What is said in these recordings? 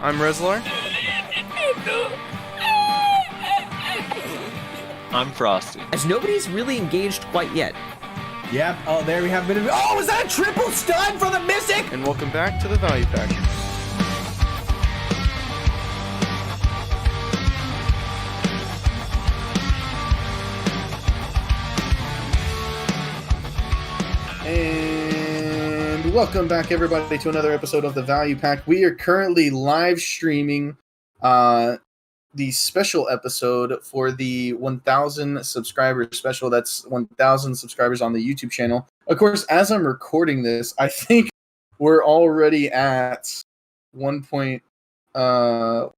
I'm Rezlar. I'm Frosty. As nobody's really engaged quite yet. Yep. Oh, there we have a bit of. Oh, was that a triple stun for the Mystic? And welcome back to the Value Pack. And welcome back, everybody, to another episode of the Value Pack. We are currently live streaming the special episode for the 1,000 subscriber special. That's 1,000 subscribers on the YouTube channel. Of course, as I'm recording this, I think we're already at 1.1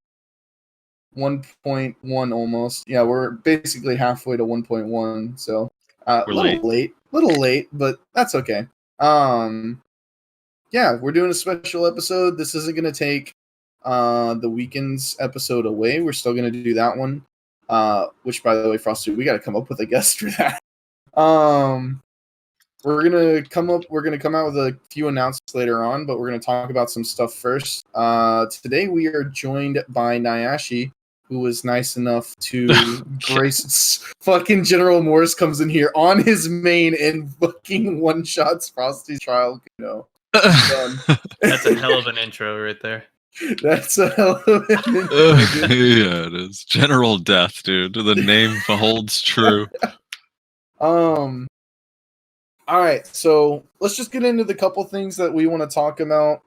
almost. Yeah, we're basically halfway to 1.1. So a little late, but that's okay. Yeah, we're doing a special episode. This isn't going to take the weekend's episode away. We're still going to do that one. Which, by the way, Frosty, we got to come up with a guest for that. We're gonna come out with a few announcements later on, but we're gonna talk about some stuff first. Today we are joined by Nayashe, who was nice enough to grace fucking General Morris comes in here on his main and fucking one shots Frosty's trial. That's a hell of an intro right there. That's a hell of an intro. Yeah, it is. General Death, dude. The name holds true. All right, so let's just get into the couple things that we want to talk about,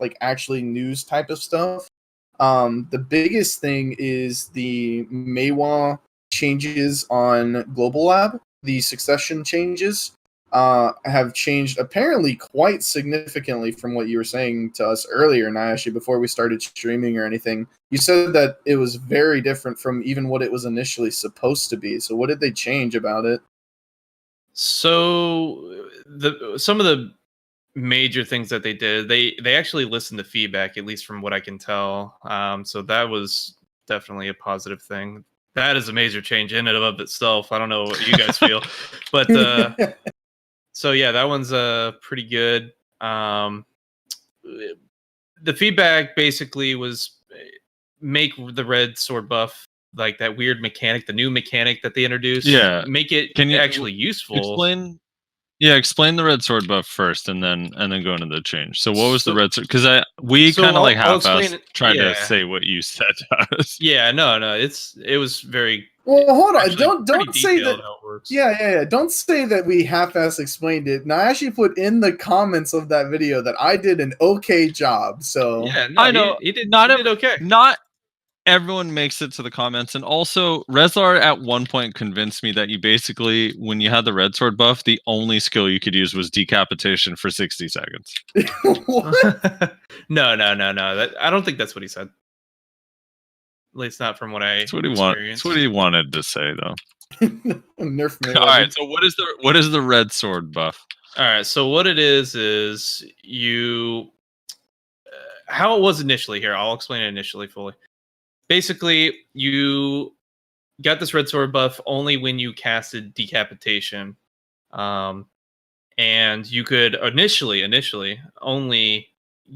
like actually news type of stuff. The biggest thing is the Meiwa changes on Global Lab. The succession changes have changed apparently quite significantly from what you were saying to us earlier, Nayashe, before we started streaming or anything. You said that it was very different from even what it was initially supposed to be. So what did they change about it? So some of the major things that they did, they actually listened to feedback, at least from what I can tell. So that was definitely a positive thing. That is a major change in and of itself. I don't know what you guys feel, but so yeah, that one's pretty good. The feedback basically was make the red sword buff like that weird mechanic, the new mechanic that they introduced. Yeah, make it actually useful. Explain the red sword buff first, and then go into the change. So what was the red sword? Because we kind of like half-assed tried to say what you said to us. Yeah, no, it was very. Well, hold on. Don't say that. How it works. Yeah. Don't say that we half-ass explained it. Now, I actually put in the comments of that video that I did an okay job. So yeah, no, I know he did okay. Not everyone makes it to the comments, and also Rezlar at one point convinced me that you basically, when you had the red sword buff, the only skill you could use was decapitation for 60 seconds. What? No. I don't think that's what he said. At least not from what I experienced. That's what he wanted to say, though. Nerf me. All right. So what is the red sword buff? All right. So what it is you how it was initially here. I'll explain it initially fully. Basically, you got this red sword buff only when you casted decapitation, and you could initially only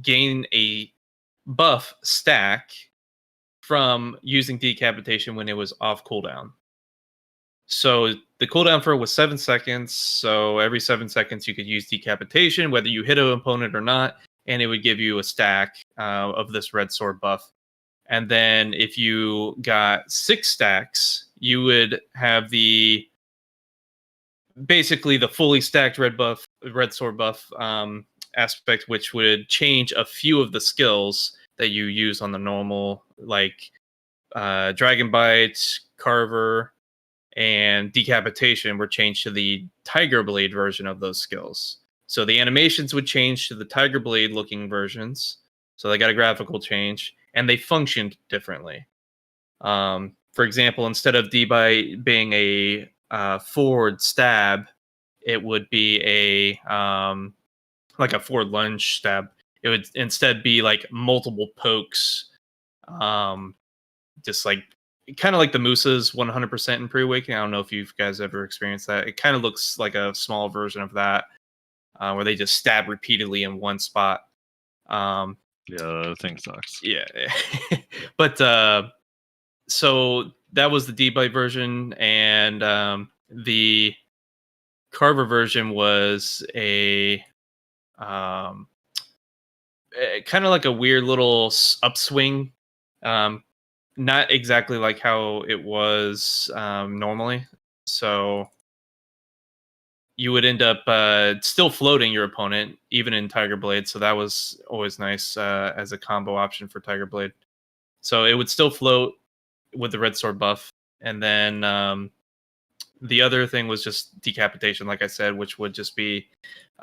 gain a buff stack from using decapitation when it was off cooldown. So the cooldown for it was 7 seconds. So every 7 seconds you could use decapitation, whether you hit an opponent or not, and it would give you a stack of this red sword buff. And then if you got 6 stacks, you would have basically the fully stacked red sword buff aspect, which would change a few of the skills that you use on the normal, like Dragon Bite, Carver, and Decapitation were changed to the Tiger Blade version of those skills. So the animations would change to the Tiger Blade looking versions. So they got a graphical change, and they functioned differently. For example, instead of D-Bite being a forward stab, it would be a forward lunge stab. It would instead be like multiple pokes, just like kind of like the Musa's 100% in pre-awakening. I don't know if you guys ever experienced that. It kind of looks like a small version of that, where they just stab repeatedly in one spot. Yeah, that thing sucks. Yeah. But so that was the D-Byte version, and the Carver version was a um, kind of like a weird little upswing. Um, not exactly like how it was normally. So you would end up still floating your opponent, even in Tiger Blade. So that was always nice as a combo option for Tiger Blade. So it would still float with the red sword buff. And then the other thing was just decapitation, like I said, which would just be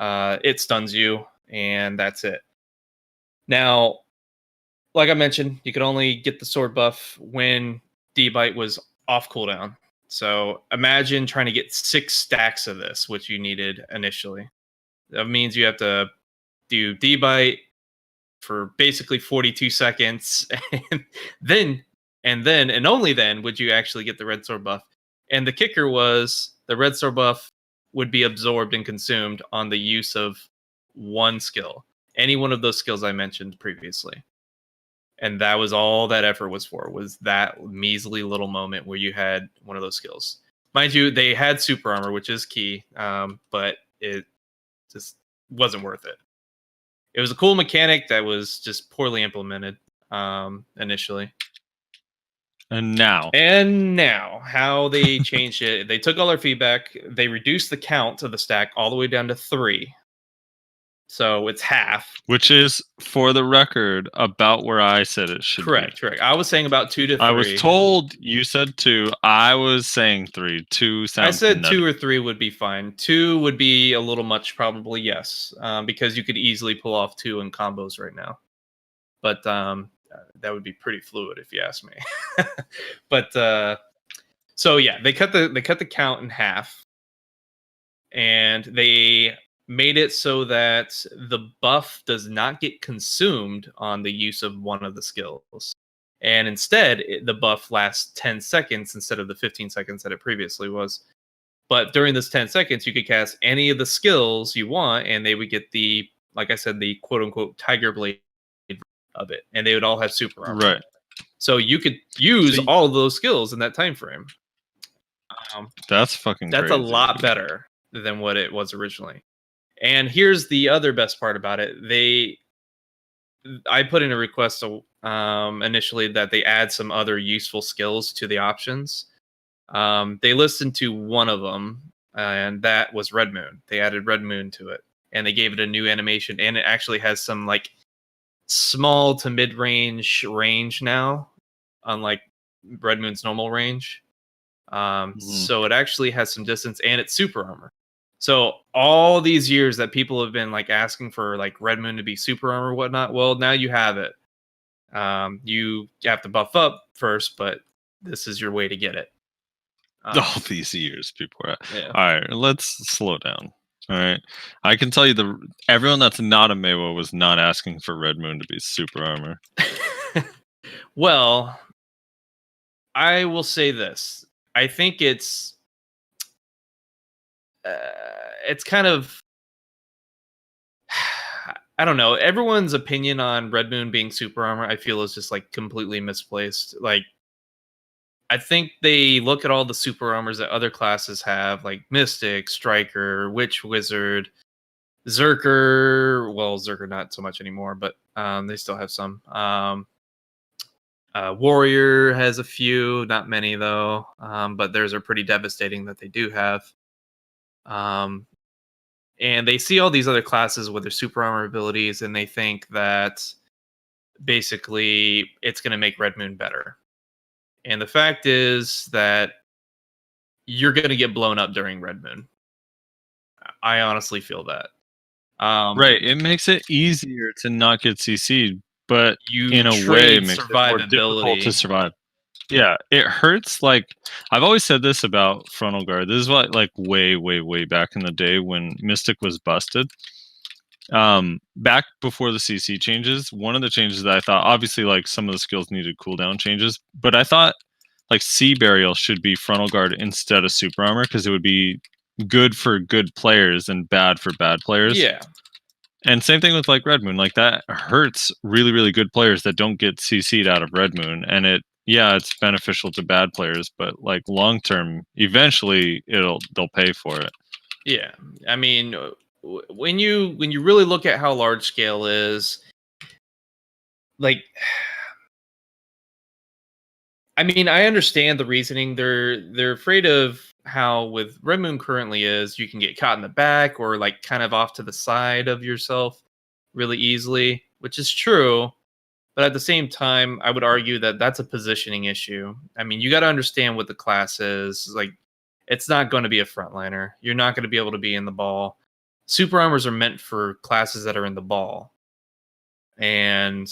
it stuns you, and that's it. Now, like I mentioned, you could only get the sword buff when D-Byte was off cooldown. So imagine trying to get 6 stacks of this, which you needed initially. That means you have to do D-Byte for basically 42 seconds, and then and only then would you actually get the red sword buff. And the kicker was the red sword buff would be absorbed and consumed on the use of one skill, any one of those skills I mentioned previously. And that was all that effort was that measly little moment where you had one of those skills. Mind you, they had super armor, which is key, but it just wasn't worth it. It was a cool mechanic that was just poorly implemented initially. And now, how they changed it, they took all our feedback, they reduced the count of the stack all the way down to 3. So it's half. which is, for the record, about where I said it should Correct. I was saying about 2 to 3. I was told you said 2. I was saying 3. 2 sounds. I said nutty. 2 or 3 would be fine. 2 would be a little much, probably, yes, because you could easily pull off 2 in combos right now. But that would be pretty fluid if you ask me. But so yeah, they cut the count in half, and they made it so that the buff does not get consumed on the use of one of the skills, and instead the buff lasts 10 seconds instead of the 15 seconds that it previously was. But during this 10 seconds, you could cast any of the skills you want, and they would get the, like I said, the quote unquote Tiger Blade of it, and they would all have super armor. Right. So you could use all of those skills in that time frame. That's fucking. That's crazy. a lot better than what it was originally. And here's the other best part about it: I put in a request initially that they add some other useful skills to the options. They listened to one of them, and that was Red Moon. They added Red Moon to it, and they gave it a new animation, and it actually has some like small to mid-range range now, unlike Red Moon's normal range. So it actually has some distance, and it's super armor. So all these years that people have been like asking for like Red Moon to be super armor or whatnot, well, now you have it. You have to buff up first, but this is your way to get it. All these years people are. Yeah. All right, let's slow down. All right, I can tell you everyone that's not a Mewa was not asking for Red Moon to be super armor. Well, I will say this. I think it's kind of, I don't know. Everyone's opinion on Red Moon being super armor, I feel, is just like completely misplaced. Like, I think they look at all the super armors that other classes have, like Mystic, Striker, Witch, Wizard, Zerker. Well, Zerker not so much anymore, but they still have some. Warrior has a few, not many though, but theirs are pretty devastating that they do have. And they see all these other classes with their super armor abilities, and they think that basically it's going to make Red Moon better. And the fact is that you're going to get blown up during Red Moon. I honestly feel that. Right, it makes it easier to not get CC'd, but you in a way makes it more difficult to survive. Yeah, it hurts. Like, I've always said this about Frontal Guard. This is what, like, way back in the day when Mystic was busted. Back before the CC changes, one of the changes that I thought, obviously, like, some of the skills needed cooldown changes, but I thought, like, Sea Burial should be Frontal Guard instead of Super Armor, because it would be good for good players and bad for bad players. Yeah. And same thing with like Red Moon. Like that hurts really, really good players that don't get CC'd out of Red Moon. And it's beneficial to bad players, but like long term, eventually they'll pay for it. Yeah, I mean, when you really look at how large scale is, like, I mean, I understand the reasoning. They're afraid of how with Red Moon currently is, you can get caught in the back or like kind of off to the side of yourself really easily, which is true. But at the same time, I would argue that that's a positioning issue. I mean, you got to understand what the class is. Like, it's not going to be a frontliner. You're not going to be able to be in the ball. Super armors are meant for classes that are in the ball. And,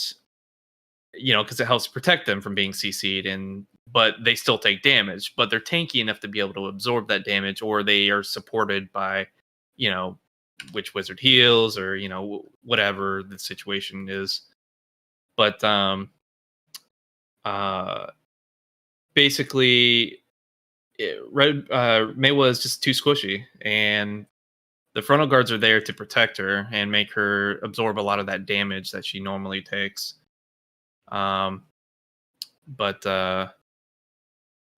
because it helps protect them from being CC'd, but they still take damage. But they're tanky enough to be able to absorb that damage, or they are supported by, Witch Wizard heals, or, whatever the situation is. But basically, Maywa is just too squishy, and the frontal guards are there to protect her and make her absorb a lot of that damage that she normally takes. But I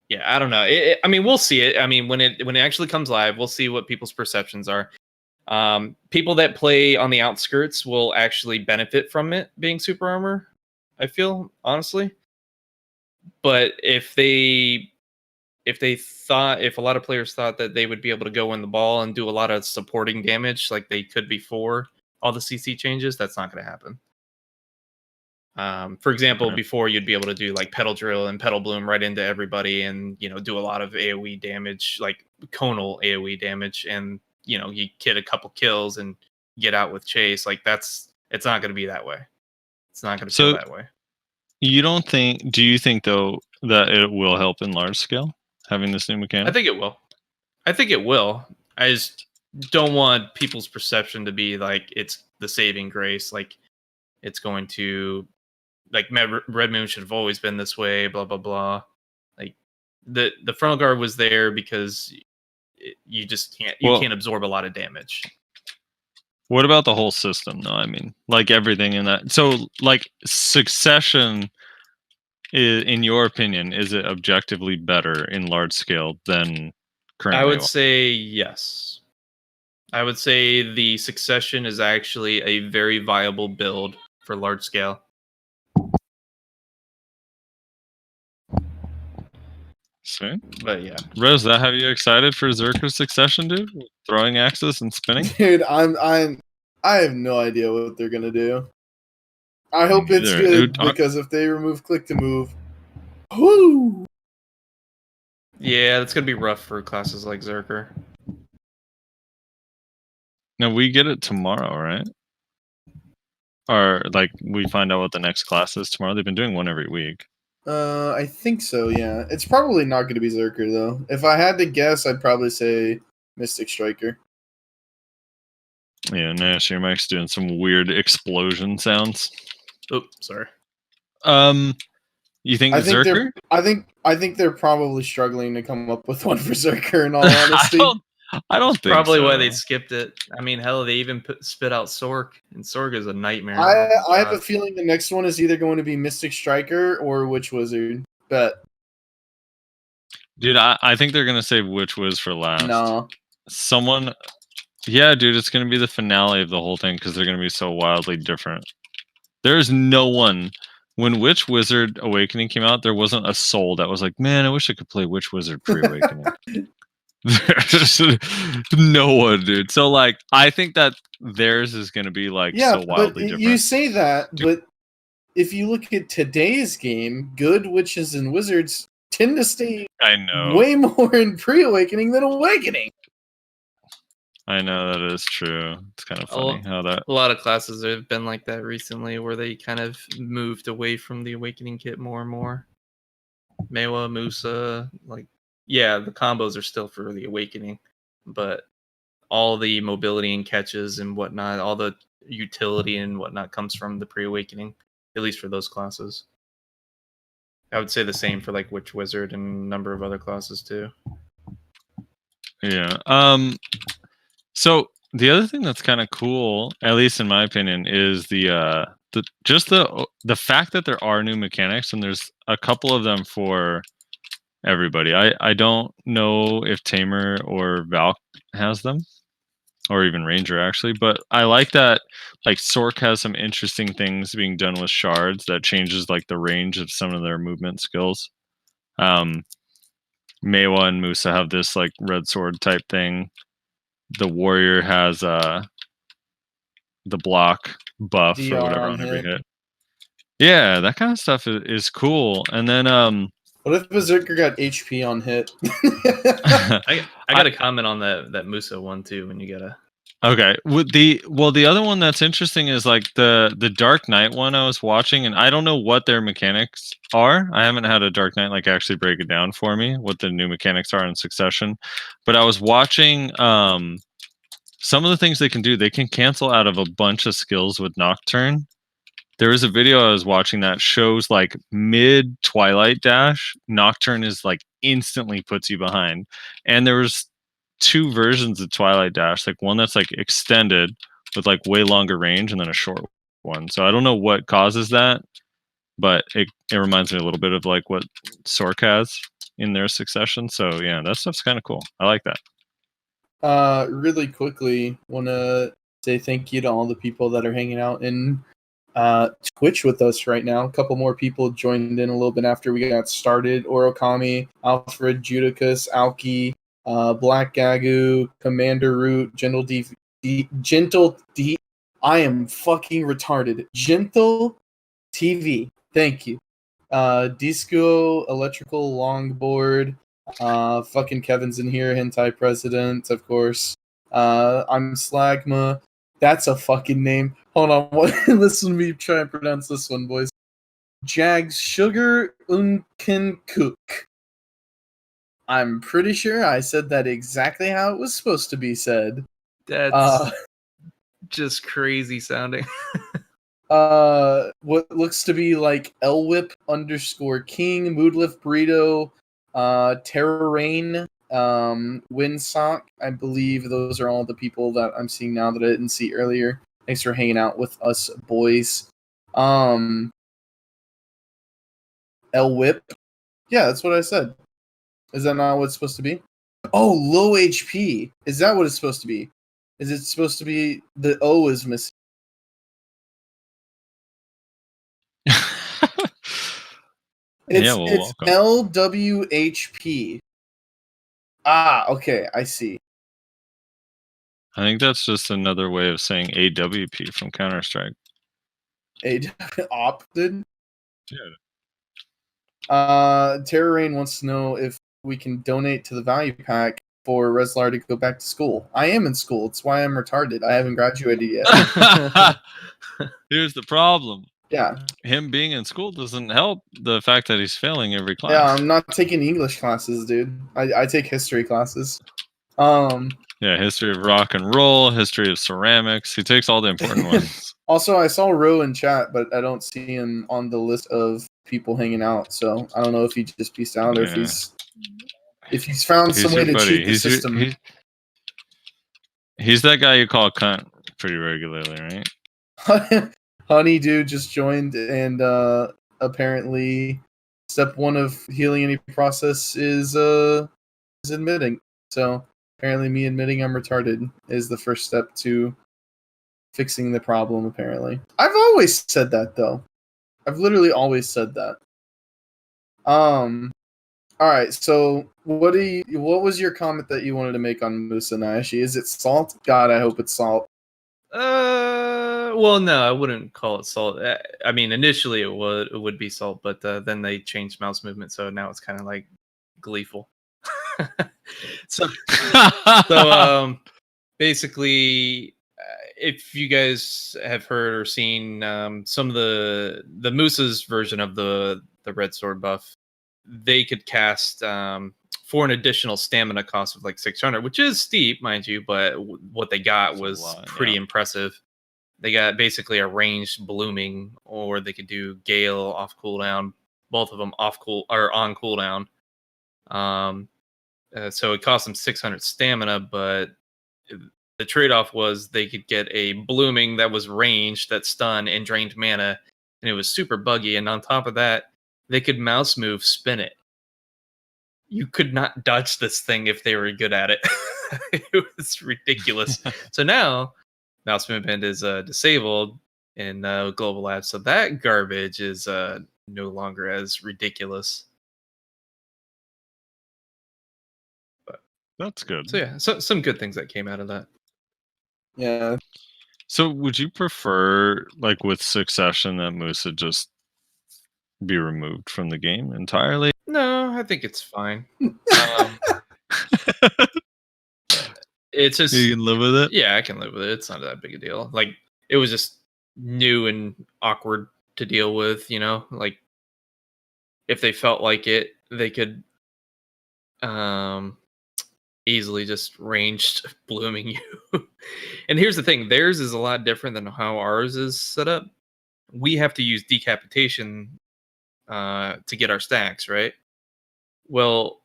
don't know. I mean, we'll see it. I mean, when it actually comes live, we'll see what people's perceptions are. People that play on the outskirts will actually benefit from it being super armor, I feel, honestly. But if a lot of players thought that they would be able to go in the ball and do a lot of supporting damage like they could before all the CC changes, that's not going to happen. For example, before you'd be able to do like Petal Drill and Petal Bloom right into everybody and, do a lot of AoE damage, like conal AoE damage, and, you get a couple kills and get out with Chase. Like it's not going to be that way. It's not going to feel that way. Do you think though that it will help in large scale having this new mechanic? I think it will. I just don't want people's perception to be like it's the saving grace. Like it's going to, like, Red Moon should have always been this way, blah, blah, blah. Like the frontal guard was there because you just can't absorb a lot of damage. What about the whole system though? I mean, like everything in that. So like succession, in your opinion, is it objectively better in large scale than currently? I would say yes. I would say the succession is actually a very viable build for large scale. See? But yeah. Rose, that have you excited for Zerker's succession, dude? Throwing axes and spinning? Dude, I have no idea what they're gonna do. I hope it's good, because if they remove click to move, whoo! Yeah, that's gonna be rough for classes like Zerker. Now we get it tomorrow, right? Or like we find out what the next class is tomorrow. They've been doing one every week. I think so, yeah. It's probably not going to be Zerker, though. If I had to guess, I'd probably say Mystic Striker. Yeah, Nash, your mic's doing some weird explosion sounds. Oh, sorry. You think Zerker? I think they're probably struggling to come up with one for Zerker, in all honesty. I don't think probably so. Why they skipped it. I mean, hell, they even spit out Sork, and Sork is a nightmare. I have a feeling the next one is either going to be Mystic Striker or Witch Wizard. Bet. Dude, I think they're gonna save Witch Wiz for last. No. Yeah, dude, it's gonna be the finale of the whole thing because they're gonna be so wildly different. There's no one. When Witch Wizard Awakening came out, there wasn't a soul that was like, man, I wish I could play Witch Wizard pre-Awakening. There's no one, dude. So like, I think that theirs is going to be like so wildly different. You say that, but if you look at today's game, good witches and wizards tend to stay way more in pre-Awakening than Awakening. I know that is true. It's kind of funny how that... A lot of classes have been like that recently, where they kind of moved away from the Awakening kit more and more. Mewa, Musa, like... Yeah, the combos are still for the Awakening, but all the mobility and catches and whatnot, all the utility and whatnot comes from the pre-Awakening, at least for those classes. I would say the same for like Witch Wizard and a number of other classes too. Yeah. So the other thing that's kind of cool, at least in my opinion, is the fact that there are new mechanics, and there's a couple of them for everybody. I don't know if Tamer or Valk has them, or even Ranger actually, but I like that. Like Sork has some interesting things being done with shards that changes like the range of some of their movement skills. Maewa and Musa have this like red sword type thing. The warrior has the block buff or DR whatever on on every hit. hit. Yeah, that kind of stuff is cool. And then what if Berserker got HP on hit? I got a comment on that Musa one too. When you get a okay, with the other one that's interesting is like the Dark Knight one I was watching, and I don't know what their mechanics are. I haven't had a Dark Knight like actually break it down for me what the new mechanics are in Succession, but I was watching some of the things they can do. They can cancel out of a bunch of skills with Nocturne. There was a video I was watching that shows like mid Twilight Dash, Nocturne is like instantly puts you behind. And there was two versions of Twilight Dash, like one that's like extended with like way longer range and then a short one. So I don't know what causes that, but it reminds me a little bit of like what Sork has in their Succession. So yeah, that stuff's kind of cool. I like that. Really quickly, want to say thank you to all the people that are hanging out in Twitch with us right now. A couple more people joined in a little bit after we got started. Orokami, Alfred, Judicus, Alki, Black Gagu, Commander Root, Gentle D. I am fucking retarded. Gentle TV. Thank you. Disco, Electrical, Longboard. Fucking Kevin's in here. Hentai President, of course. I'm Slagma. That's a fucking name. Hold on. Listen to me try and pronounce this one, boys. Jags Sugar Unken Cook. I'm pretty sure I said that exactly how it was supposed to be said. that's just crazy sounding. What looks to be like Elwhip _ King, Moodlift Burrito, Terror Rain, Windsock. I believe those are all the people that I'm seeing now that I didn't see earlier. Thanks for hanging out with us, boys. Elwhip. Yeah, that's what I said. Is that not what it's supposed to be? Oh, low HP. Is that what it's supposed to be? Is it supposed to be the O is missing? It's LWHP. Ah, okay, I see. I think that's just another way of saying AWP from Counter-Strike. Opted? Yeah. Terror Rain wants to know if we can donate to the value pack for Reslar to go back to school. I am in school. It's why I'm retarded. I haven't graduated yet. Here's the problem. Yeah. Him being in school doesn't help the fact that he's failing every class. Yeah, I'm not taking English classes, dude. I take history classes. Yeah, history of rock and roll, history of ceramics. He takes all the important ones. Also, I saw Ro in chat, but I don't see him on the list of people hanging out. So I don't know if he just peaced out or if he's found some way to cheat the system. He's that guy you call cunt pretty regularly, right? Honeydew just joined, and apparently, step 1 of healing any process is admitting. So apparently, me admitting I'm retarded is the first step to fixing the problem. Apparently, I've always said that though. I've literally always said that. All right. So what was your comment that you wanted to make on Musa Nayashe? Is it salt? God, I hope it's salt. Well, no, I wouldn't call it salt. I mean, initially it would be salt, but then they changed mouse movement, so now it's kind of like gleeful. so basically, if you guys have heard or seen some of the Musa's version of the red sword buff, they could cast for an additional stamina cost of like 600, which is steep, mind you, but what they got was pretty impressive. They got basically a ranged blooming, or they could do Gale off cooldown, both of them on cooldown. So it cost them 600 stamina, but the trade-off was they could get a blooming that was ranged, that stun and drained mana, and it was super buggy. And on top of that, they could mouse move, spin it. You could not dodge this thing if they were good at it. It was ridiculous. So now, mouse movement is disabled in Global Labs, so that garbage is no longer as ridiculous. But that's good. So yeah, some good things that came out of that. Yeah. So would you prefer, like with Succession, that Musa just be removed from the game entirely? No, I think it's fine. It's just, you can live with it. Yeah, I can live with it. It's not that big a deal. Like, it was just new and awkward to deal with, you know? Like, if they felt like it, they could easily just ranged blooming you. And here's the thing, theirs is a lot different than how ours is set up. We have to use decapitation to get our stacks, right? Well,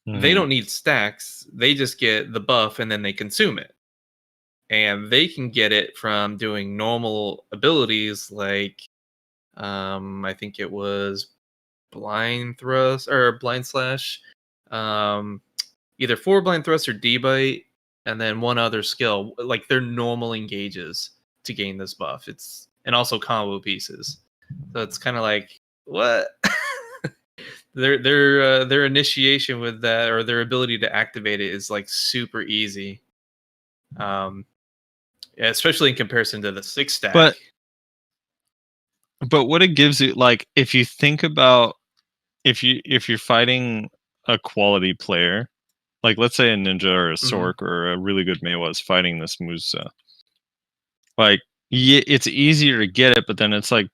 they don't need stacks. They just get the buff and then they consume it. And they can get it from doing normal abilities like I think it was blind thrust or blind slash, either 4 blind thrust or D-bite, and then one other skill. Like, they're normal engages to gain this buff. It's, and also combo pieces. So it's kind of like, what? Their initiation with that, or their ability to activate it, is like super easy. Yeah, especially in comparison to the 6 stack. But what it gives you, like, if you think about if you're fighting a quality player, like let's say a ninja or a Sork or a really good Meiwa is fighting this Musa, like, yeah, it's easier to get it, but then it's like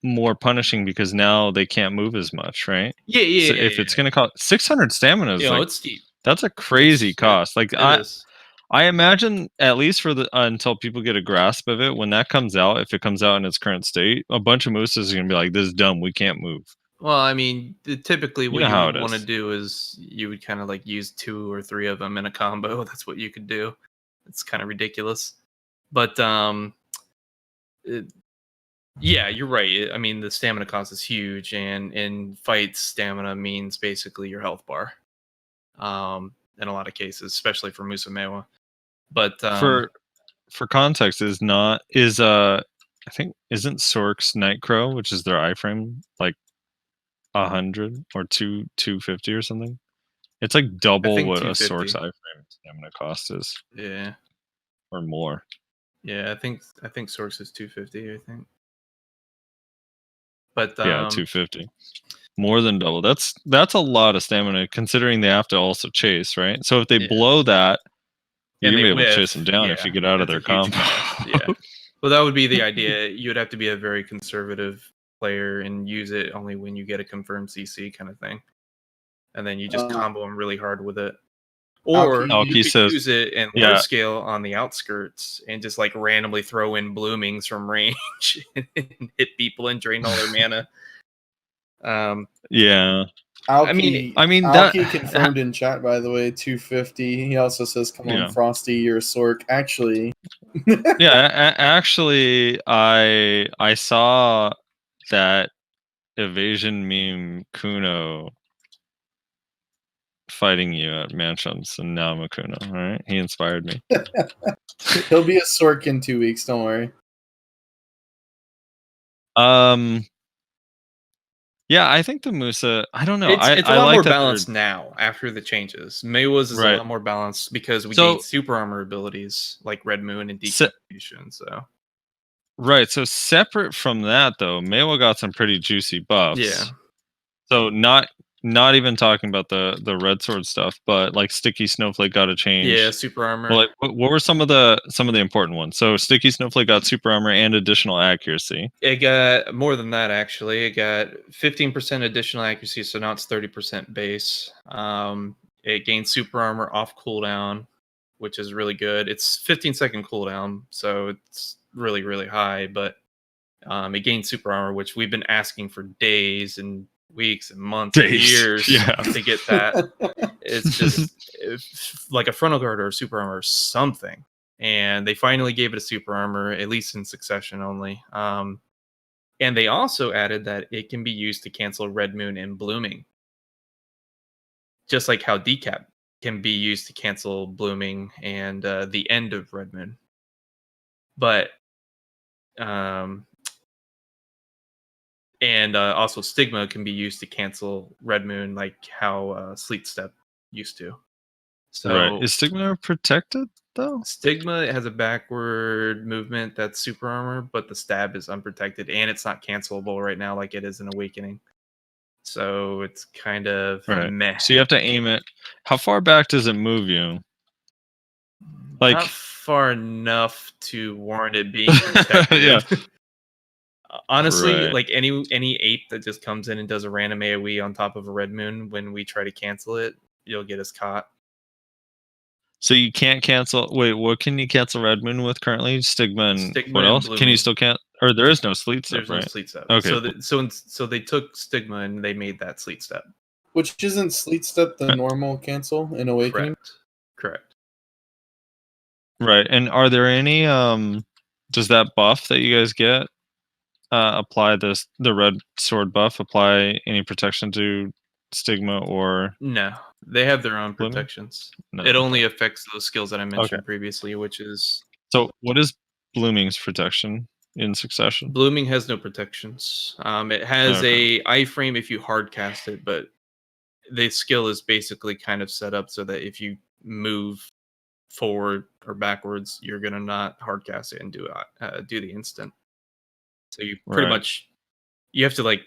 more punishing because now they can't move as much, right? So if it's gonna cost 600 stamina, is like, it's steep. That's a crazy cost. Like, Is. I imagine, at least for the until people get a grasp of it, when that comes out, if it comes out in its current state, a bunch of Musas are gonna be like, "This is dumb. We can't move." Well, I mean, typically what you would want to do is you would kind of like use 2 or 3 of them in a combo. That's what you could do. It's kind of ridiculous, but yeah, you're right. I mean, the stamina cost is huge, and in fights, stamina means basically your health bar. In a lot of cases, especially for Musa Meiwa. But for context, I think isn't Sork's Nightcrow, which is their iframe, like 100 or 250 or something? It's like double what a Sork's iframe stamina cost is. Yeah. Or more. Yeah, I think Sork's is 250, I think. But yeah, 250. More than double. That's a lot of stamina, considering they have to also chase, right? So if they blow that, you're gonna be able to chase them down if you get out of their combo. Yeah. Well, that would be the idea. You would have to be a very conservative player and use it only when you get a confirmed CC kind of thing, and then you just combo them really hard with it. Or you could use it in low scale on the outskirts and just like randomly throw in bloomings from range and hit people and drain all their mana. Yeah. Alki, I mean Alki confirmed in chat, by the way, 250. He also says, "Come on, Frosty, you're a Sork." Actually, actually, I saw that evasion meme Kuno fighting you at Mansions, and now I'm a Kuno. All right, he inspired me. He'll be a Sork in 2 weeks. Don't worry. Yeah, I think the Musa, I don't know. It's a lot lot more balanced now after the changes. Meiwa's is a lot more balanced because we gained super armor abilities like Red Moon and Decapitation. So right. So separate from that, though, Meiwa got some pretty juicy buffs. Yeah. So not even talking about the Red Sword stuff, but like Sticky Snowflake got a change. Yeah, super armor. Well, like, what were some of the important ones? So Sticky Snowflake got super armor and additional accuracy. It got more than that, actually. It got 15% additional accuracy, so now it's 30% base. It gained super armor off cooldown, which is really good. It's 15-second cooldown, so it's really, really high. But it gained super armor, which we've been asking for days and weeks and months and years to get that. It's just like a frontal guard or a super armor or something. and they finally gave it a super armor, at least in succession only. And they also added that it can be used to cancel Red Moon and Blooming, just like how Decap can be used to cancel Blooming and the end of Red Moon. But and also Stigma can be used to cancel Red Moon, like how Sleet Step used to. So right. Is Stigma protected though? Stigma has a backward movement that's super armor, but the stab is unprotected and it's not cancelable right now like it is in Awakening. So it's kind of meh. So you have to aim it. How far back does it move you? Like not far enough to warrant it being protected. Yeah. Honestly, like any ape that just comes in and does a random AoE on top of a Red Moon, when we try to cancel it, you'll get us caught. So you can't cancel. Wait, what can you cancel Red Moon with currently? Stigma and what else? Can you still can't? Or there is no Sleet Step, There's right? no Sleet Step. Okay. So they took Stigma and they made that Sleet Step. Which isn't Sleet Step the normal cancel in Awakening? Correct. Right. And are there any does that buff that you guys get apply the red sword buff apply any protection to Stigma or no? They have their own Blooming? protections. No, it only affects those skills that I mentioned Okay. previously, which is So what is Blooming's protection in succession? Blooming has no protections. It has a iframe if you hard cast it, but the skill is basically kind of set up so that if you move forward or backwards, you're gonna not hard cast it and do the instant. So you pretty much you have to like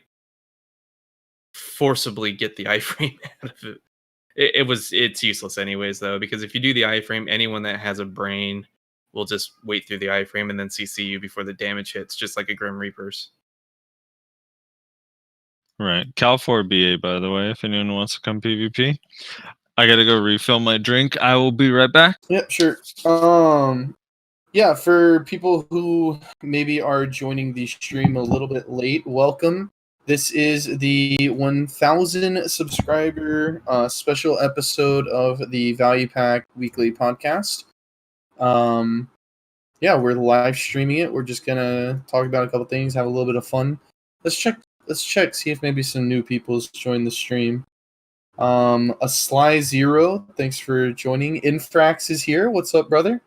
forcibly get the iframe out of it. It's useless anyways though, because if you do the iframe, anyone that has a brain will just wait through the iframe and then CC you before the damage hits, just like a Grim Reaper's. Right. Cal4 BA, by the way, if anyone wants to come PvP. I gotta go refill my drink. I will be right back. Yep, sure. Yeah, for people who maybe are joining the stream a little bit late, welcome. This is the 1,000 subscriber special episode of the Value Pack Weekly Podcast. Yeah, we're live streaming it. We're just gonna talk about a couple things, have a little bit of fun. Let's check, see if maybe some new people's joined the stream. A Sly Zero, thanks for joining. Infrax is here. What's up, brother?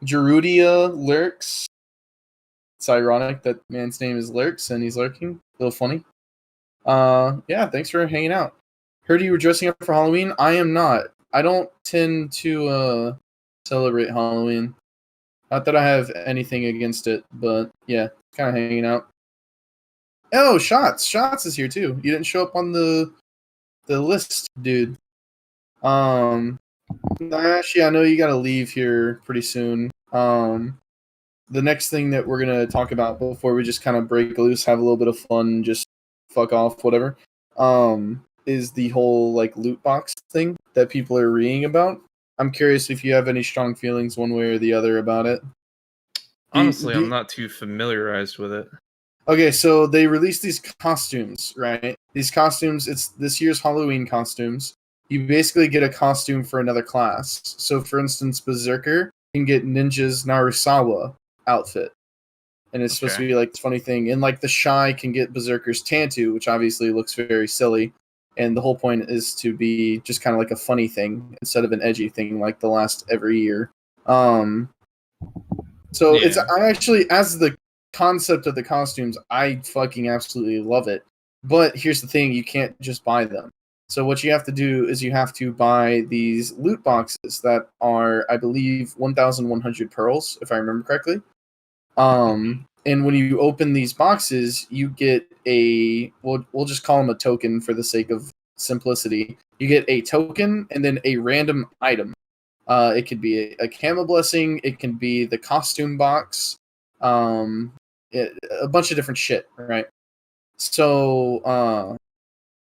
Gerudia lurks. It's ironic that man's name is Lurks and he's lurking. A little funny. Yeah, thanks for hanging out. Heard you were dressing up for Halloween. I am not. I don't tend to celebrate Halloween. Not that I have anything against it, but yeah, kind of hanging out. Oh, Shots. Shots is here too. You didn't show up on the list, dude. Actually, I know you gotta leave here pretty soon. The next thing that we're gonna talk about before we just kind of break loose, have a little bit of fun, just fuck off, whatever, is the whole like loot box thing that people are reading about. I'm curious if you have any strong feelings one way or the other about it. Honestly, I'm not too familiarized with it. Okay, so they released these costumes, right? These costumes, it's this year's Halloween costumes. You basically get a costume for another class. So, for instance, Berserker can get Ninja's Narusawa outfit. And it's supposed to be like this funny thing. And like the Shy can get Berserker's Tantu, which obviously looks very silly. And the whole point is to be just kind of like a funny thing instead of an edgy thing like the last every year. So it's I actually, as the concept of the costumes, I fucking absolutely love it. But here's the thing, you can't just buy them. So what you have to do is you have to buy these loot boxes that are, I believe, 1,100 pearls, if I remember correctly. And when you open these boxes, you get we'll just call them a token for the sake of simplicity. You get a token and then a random item. It could be a camo blessing. It can be the costume box. A bunch of different shit, right? So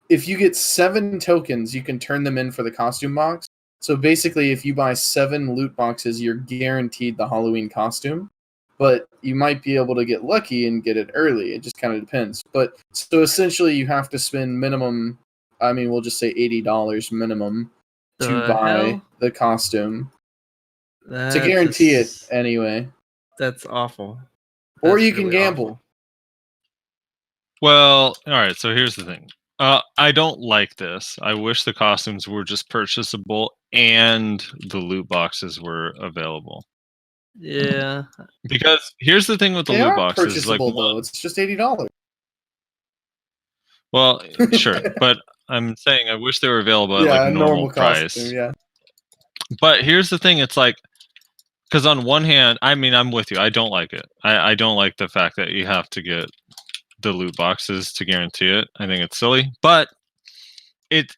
if you get 7 tokens, you can turn them in for the costume box. So basically, if you buy 7 loot boxes, you're guaranteed the Halloween costume. But you might be able to get lucky and get it early. It just kind of depends. But so essentially, you have to spend minimum, I mean, we'll just say $80 minimum to buy the costume. to guarantee it anyway. That's awful. Or you can gamble. Awful. Well, all right. So here's the thing. I don't like this. I wish the costumes were just purchasable and the loot boxes were available. Yeah. Because here's the thing with the loot boxes, like though. It's just $80. Well, sure, but I'm saying I wish they were available at like normal price. Costume, yeah. But here's the thing: it's like, because on one hand, I mean, I'm with you. I don't like it. I don't like the fact that you have to get the loot boxes to guarantee it. I think it's silly, but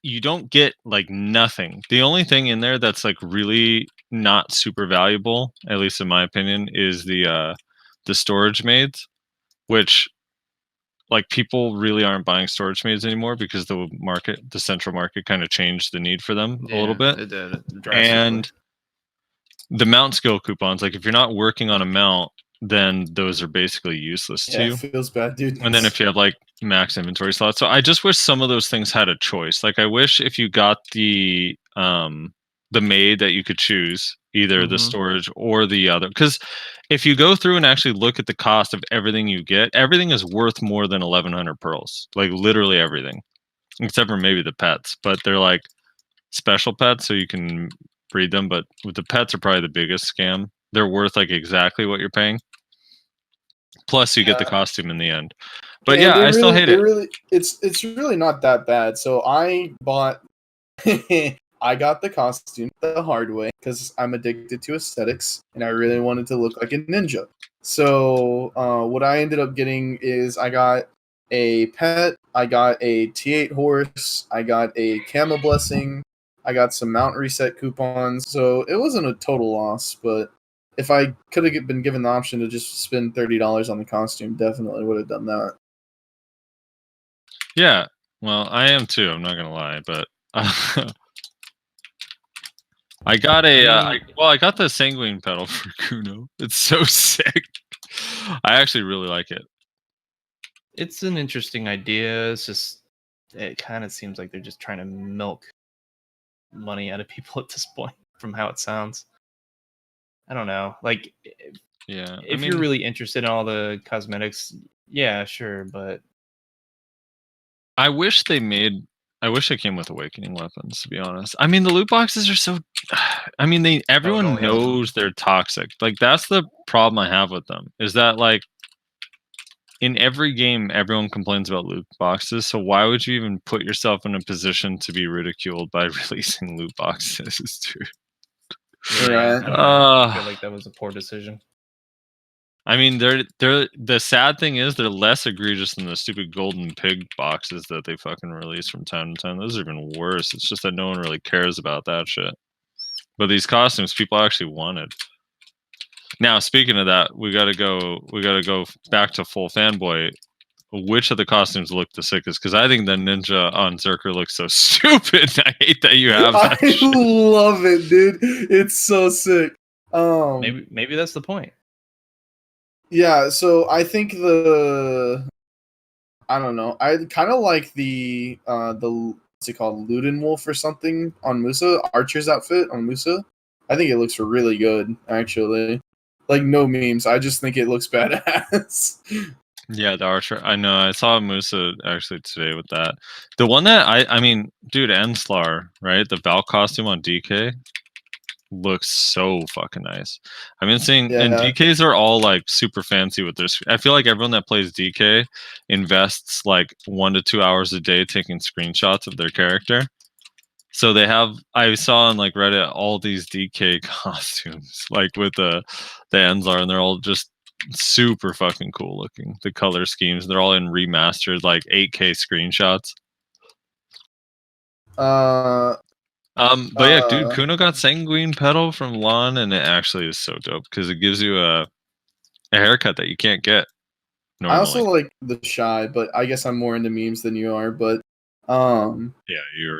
you don't get like nothing. The only thing in there that's like really not super valuable, at least in my opinion, is the storage maids, which like people really aren't buying storage maids anymore because the central market kind of changed the need for them a little bit. It did and the mount skill coupons, like if you're not working on a mount, then those are basically useless to you. It feels bad, dude. And then if you have like max inventory slots, so I just wish some of those things had a choice. Like I wish if you got the maid that you could choose either the storage or the other, because if you go through and actually look at the cost of everything you get, everything is worth more than 1,100 pearls, like literally everything except for maybe the pets, but they're like special pets so you can breed them, but the pets are probably the biggest scam. They're worth like exactly what you're paying, plus you get the costume in the end. But yeah, I still hate it. It's really not that bad. So I bought I got the costume the hard way because I'm addicted to aesthetics and I really wanted to look like a ninja. So what I ended up getting is I got a pet, I got a T8 horse, I got a camo blessing, I got some mount reset coupons. So it wasn't a total loss, but if I could have been given the option to just spend $30 on the costume, definitely would have done that. Yeah, well, I am too. I'm not gonna lie, but I got I got the sanguine pedal for Kuno. It's so sick. I actually really like it. It's an interesting idea. It's just it kind of seems like they're just trying to milk money out of people at this point, from how it sounds. I don't know. Like, yeah, if you're really interested in all the cosmetics, yeah, sure, but I wish they came with awakening weapons, to be honest. I mean, the loot boxes are so I mean, everyone knows they're toxic. Like that's the problem I have with them. Is that like in every game everyone complains about loot boxes, so why would you even put yourself in a position to be ridiculed by releasing loot boxes, dude? Yeah, I feel like that was a poor decision. I mean, they're the sad thing is they're less egregious than the stupid golden pig boxes that they fucking release from time to time. Those are even worse. It's just that no one really cares about that shit. But these costumes, people actually wanted. Now, speaking of that, we gotta go back to full fanboy. Which of the costumes look the sickest? Because I think the ninja on Zerker looks so stupid. I hate that you have that. I love it, dude. It's so sick. Maybe that's the point. Yeah, so I think I don't know. I kind of like the what's it called, Luden Wolf or something on Musa, Archer's outfit on Musa. I think it looks really good, actually. Like no memes. I just think it looks badass. Yeah, the Archer. I know. I saw Musa actually today with that. The one that I mean, dude, Enslar, right? The Val costume on DK looks so fucking nice. I've been seeing, and DKs are all like super fancy with their. I feel like everyone that plays DK invests like 1 to 2 hours a day taking screenshots of their character. So they have. I saw on like Reddit all these DK costumes, like with the Enzar, and they're all just super fucking cool looking. The color schemes, they're all in remastered like 8K screenshots. But yeah, dude, Kuno got sanguine pedal from Lon, and it actually is so dope because it gives you a haircut that you can't get normally. I also like the shy, but I guess I'm more into memes than you are. But yeah, you're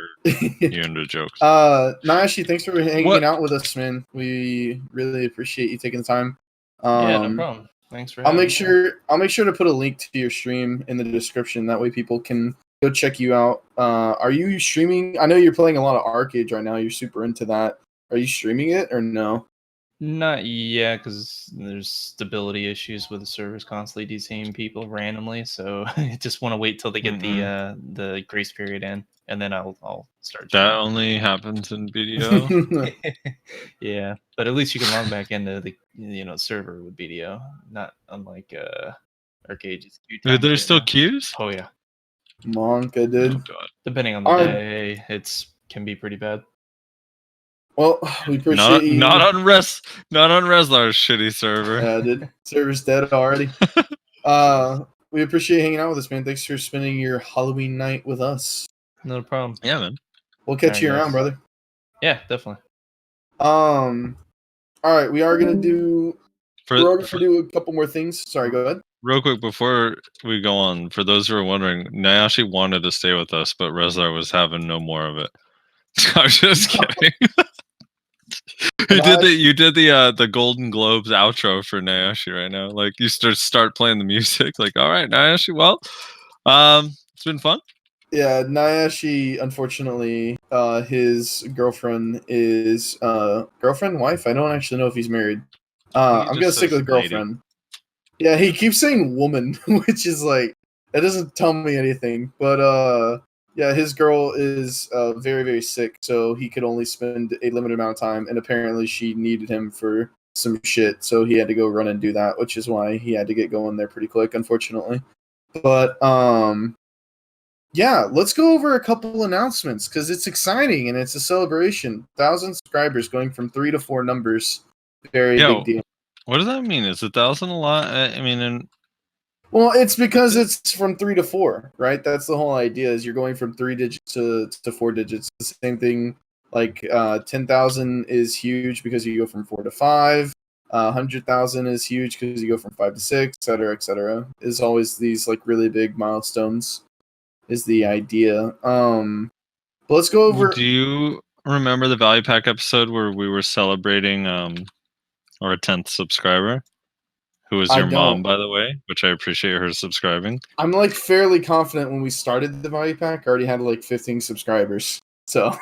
into jokes. Nayashe, thanks for hanging out with us, man. We really appreciate you taking the time. Yeah, no problem. Thanks for. I'll make sure to put a link to your stream in the description. That way, people can go check you out. Are you streaming? I know you're playing a lot of Arcade right now. You're super into that. Are you streaming it or no? Not yet, because there's stability issues with the servers constantly DCing people randomly. So I just want to wait till they get the grace period in, and then I'll start. That only happens in BDO. Yeah, but at least you can log back into the server with BDO, not unlike arcade. There's still queues. Oh yeah, Monka, dude. Oh god. depending on the day, can be pretty bad. Well, we appreciate you. Not on Reslar's shitty server. Yeah, dude. Server's dead already. We appreciate you hanging out with us, man. Thanks for spending your Halloween night with us. No problem. Yeah, man. We'll catch you around, brother. Yeah, definitely. All right, we are gonna do. We're gonna do a couple more things. Sorry, go ahead. Real quick before we go on, for those who are wondering, Nayashe wanted to stay with us, but Reslar was having no more of it. I'm just kidding. You did the Golden Globes outro for Nayashe right now. Like you start playing the music. Like, all right, Nayashe. Well, it's been fun. Yeah, Nayashe, unfortunately, his girlfriend is wife. I don't actually know if he's married. I'm gonna stick with girlfriend. Lady. Yeah, he keeps saying woman, which is like that doesn't tell me anything. But yeah, his girl is very, very sick, so he could only spend a limited amount of time, and apparently she needed him for some shit, so he had to go run and do that, which is why he had to get going there pretty quick, unfortunately. But yeah, let's go over a couple announcements because it's exciting and it's a celebration. 1,000 subscribers going from 3 to 4 numbers, very big deal. What does that mean? Is 1,000 a lot? I mean, well, it's because it's from 3 to 4, right? That's the whole idea. Is you're going from 3 digits to 4 digits. The same thing. Like 10,000 is huge because you go from 4 to 5. 100,000 is huge because you go from 5 to 6, etc., etc. Is always these like really big milestones. Is the idea. But let's go over. Do you remember the Value Pack episode where we were celebrating our 10th subscriber? Who was your mom, by the way, which I appreciate her subscribing. I'm like fairly confident when we started the Value Pack, I already had like 15 subscribers. So.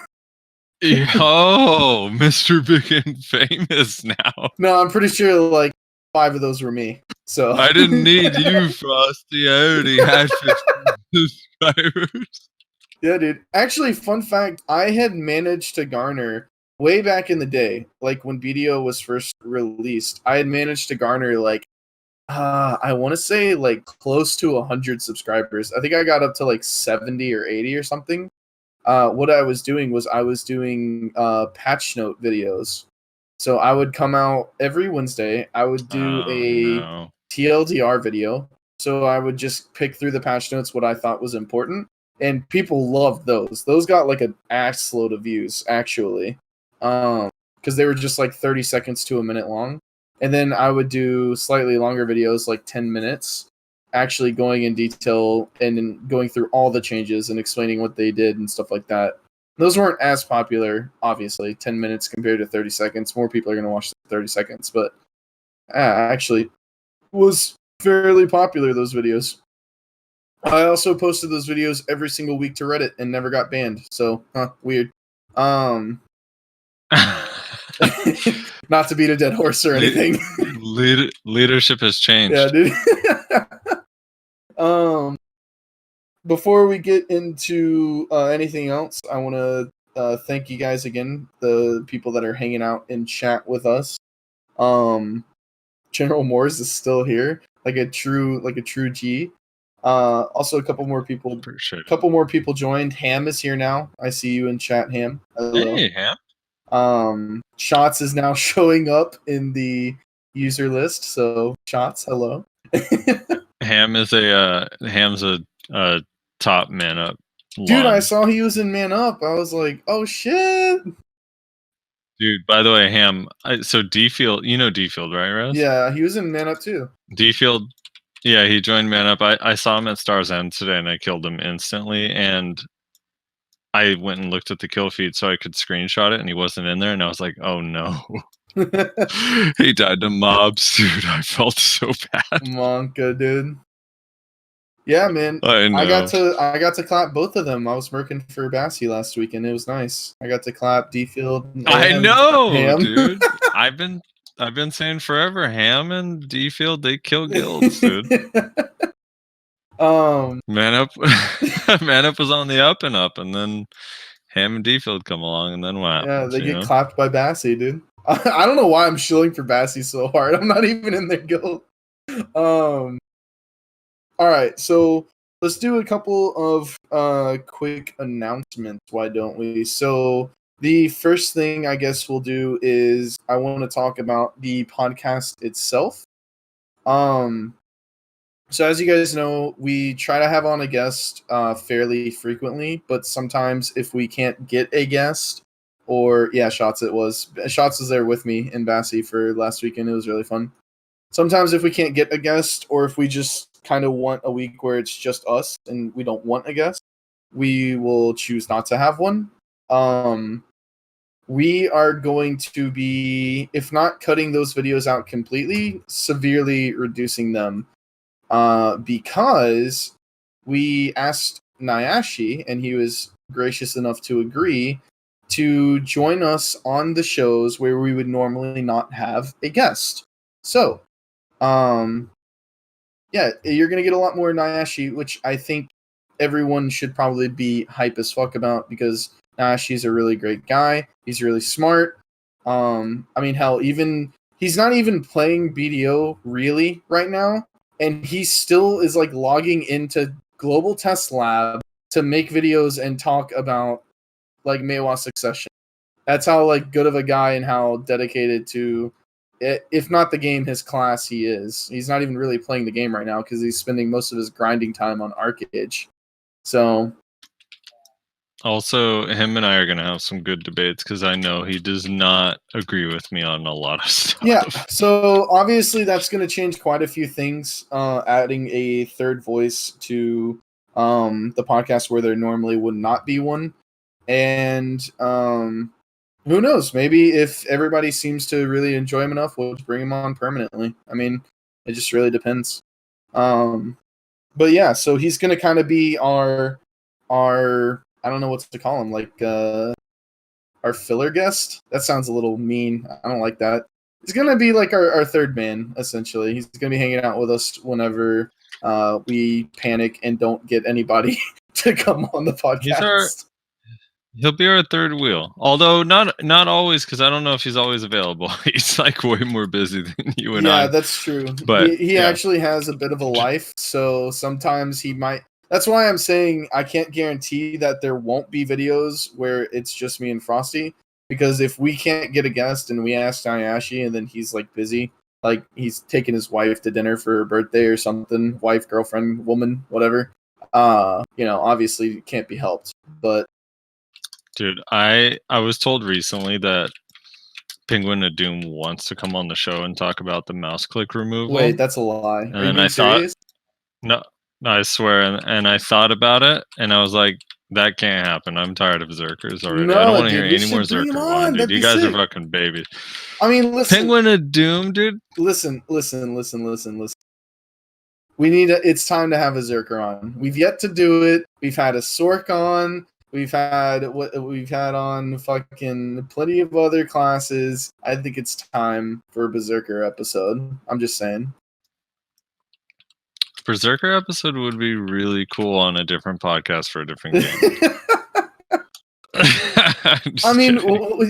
Oh, Mr. Big and Famous now. No, I'm pretty sure like 5 of those were me. So I didn't need you, Frosty. I already had 15 subscribers. Yeah, dude. Actually, fun fact, I had managed to garner way back in the day, like when BDO was first released, I had managed to garner like I want to say like close to 100 subscribers. I think I got up to like 70 or 80 or something. What I was doing was I was doing patch note videos. So I would come out every Wednesday. I would do TLDR video. So I would just pick through the patch notes what I thought was important. And people loved those. Those got like an ass load of views, actually. Because they were just like 30 seconds to a minute long. And then I would do slightly longer videos, like 10 minutes, actually going in detail and going through all the changes and explaining what they did and stuff like that. Those weren't as popular, obviously, 10 minutes compared to 30 seconds. More people are going to watch 30 seconds, but actually was fairly popular, those videos. I also posted those videos every single week to Reddit and never got banned, so, weird. Not to beat a dead horse or anything. Leadership has changed. Yeah, dude. Before we get into anything else, I want to thank you guys again, the people that are hanging out in chat with us. General Moores is still here, like a true G. Also, a couple more people. Couple more people joined. Ham is here now. I see you in chat, Ham. Hello. Hey, Ham. Shots is now showing up in the user list. So, Shots, hello. Ham's a top man up. Dude, I saw he was in Man Up. I was like, oh shit. Dude, by the way, Ham. So D-Field, you know D-Field, right, Rose? Yeah, he was in Man Up too. D-Field. Yeah, he joined Man Up. I saw him at Star's End today, and I killed him instantly. And I went and looked at the kill feed so I could screenshot it, and he wasn't in there. And I was like, "Oh no, he died to mobs, dude." I felt so bad. Monka, dude. Yeah, man. I know. I got to clap both of them. I was working for Bassie last weekend. It was nice. I got to clap D-Field. I know, dude. I've been saying forever, Ham and D Field, they kill guilds, dude. Man Up Man Up was on the up and up, and then Ham and D Field come along, and then what happens? Yeah, they get clapped by Bassy, dude. I don't know why I'm shilling for Bassy so hard. I'm not even in their guild. All right, so let's do a couple of quick announcements. Why don't we? So the first thing I guess we'll do is I want to talk about the podcast itself. So as you guys know, we try to have on a guest fairly frequently, but sometimes if we can't get a guest, or Shots was there with me in Bassy for last weekend. It was really fun. Sometimes if we can't get a guest, or if we just kind of want a week where it's just us and we don't want a guest, we will choose not to have one. We are going to be, if not cutting those videos out completely, severely reducing them. Because we asked Nayashe, and he was gracious enough to agree to join us on the shows where we would normally not have a guest. So, you're going to get a lot more Nayashe, which I think everyone should probably be hype as fuck about, because Nayashe's a really great guy. He's really smart. Hell, he's not even playing BDO really right now, and he still is like logging into Global Test Lab to make videos and talk about like Meiwa Succession. That's how like good of a guy and how dedicated to it, if not the game, his class he is. He's not even really playing the game right now because he's spending most of his grinding time on Arcade. So also, him and I are going to have some good debates because I know he does not agree with me on a lot of stuff. Yeah, so obviously that's going to change quite a few things, adding a third voice to the podcast where there normally would not be one. And who knows? Maybe if everybody seems to really enjoy him enough, we'll bring him on permanently. I mean, it just really depends. But yeah, so he's going to kind of be our I don't know what to call him, like our filler guest. That sounds a little mean. I don't like that. He's gonna be like our third man, essentially. He's gonna be hanging out with us whenever we panic and don't get anybody to come on the podcast. He'll be our third wheel. Although not always, because I don't know if he's always available. He's like way more busy than you and I. Yeah, that's true. But he actually has a bit of a life, so sometimes he might. That's why I'm saying I can't guarantee that there won't be videos where it's just me and Frosty. Because if we can't get a guest and we ask Nayashe and then he's like busy, like he's taking his wife to dinner for her birthday or something, wife, girlfriend, woman, whatever, obviously it can't be helped. But dude, I was told recently that Penguin of Doom wants to come on the show and talk about the mouse click removal. Wait, that's a lie. Are you being serious? No, I swear. And I thought about it, and I was like, that can't happen. I'm tired of Zerkers already. I don't want to hear any more Zerker one, dude. You guys are fucking babies. I mean, listen. Penguin of Doom, dude. Listen. We need it's time to have a Zerker on. We've yet to do it. We've had a Sork on. We've had on fucking plenty of other classes. I think it's time for a Berserker episode. I'm just saying. Berserker episode would be really cool on a different podcast for a different game. I mean,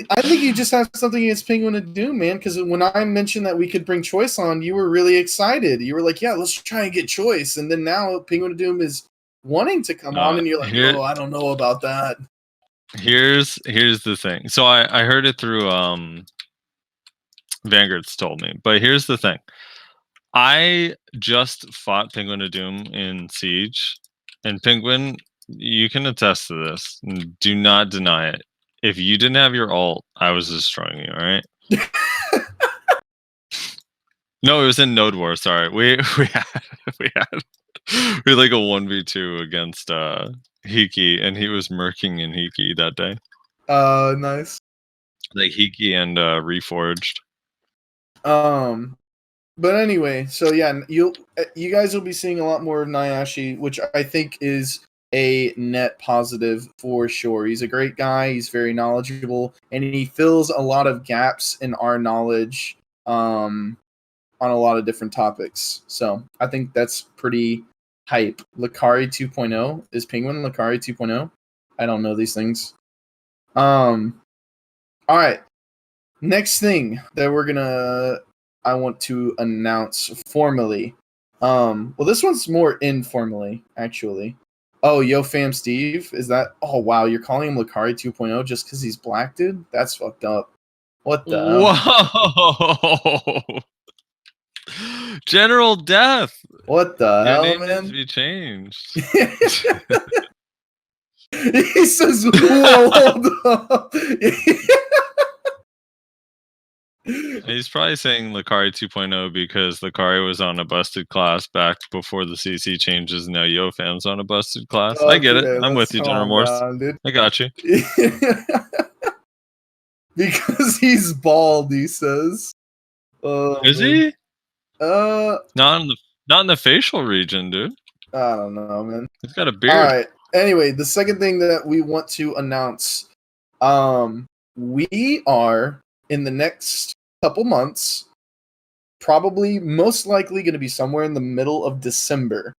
I think you just have something against Penguin of Doom, man, because when I mentioned that we could bring Choice on, you were really excited. You were like, yeah, let's try and get Choice. And then now Penguin of Doom is wanting to come on, and you're like, oh, I don't know about that. Here's the thing. So I heard it through Vanguard's told me, but here's the thing. I just fought Penguin of Doom in Siege, and Penguin, you can attest to this. Do not deny it. If you didn't have your ult, I was destroying you, alright? No, it was in Node War, sorry. We had like a 1v2 against Hiki, and he was murking in Hiki that day. Nice. Like Hiki and Reforged. But anyway, so yeah, you guys will be seeing a lot more of Nayashe, which I think is a net positive for sure. He's a great guy. He's very knowledgeable, and he fills a lot of gaps in our knowledge on a lot of different topics. So I think that's pretty hype. Lucari 2.0 is Penguin Lucari 2.0. I don't know these things. All right. Next thing that I want to announce formally. Well, this one's more informally, actually. Oh, Yo Fam Steve, is that? Oh, wow, you're calling him Lucari 2.0 just because he's black, dude? That's fucked up. What the hell? Whoa! General Death. What the hell, name man? Needs to be changed. He says, "Whoa, hold up." He's probably saying Lucari 2.0 because Lucari was on a busted class back before the CC changes. Now YoFam's on a busted class. Okay, I get it. I'm with you, General Morse. I got you. Because he's bald, he says. Is he? Not in the facial region, dude. I don't know, man. He's got a beard. All right. Anyway, the second thing that we want to announce, we are in the next couple months, probably most likely going to be somewhere in the middle of December.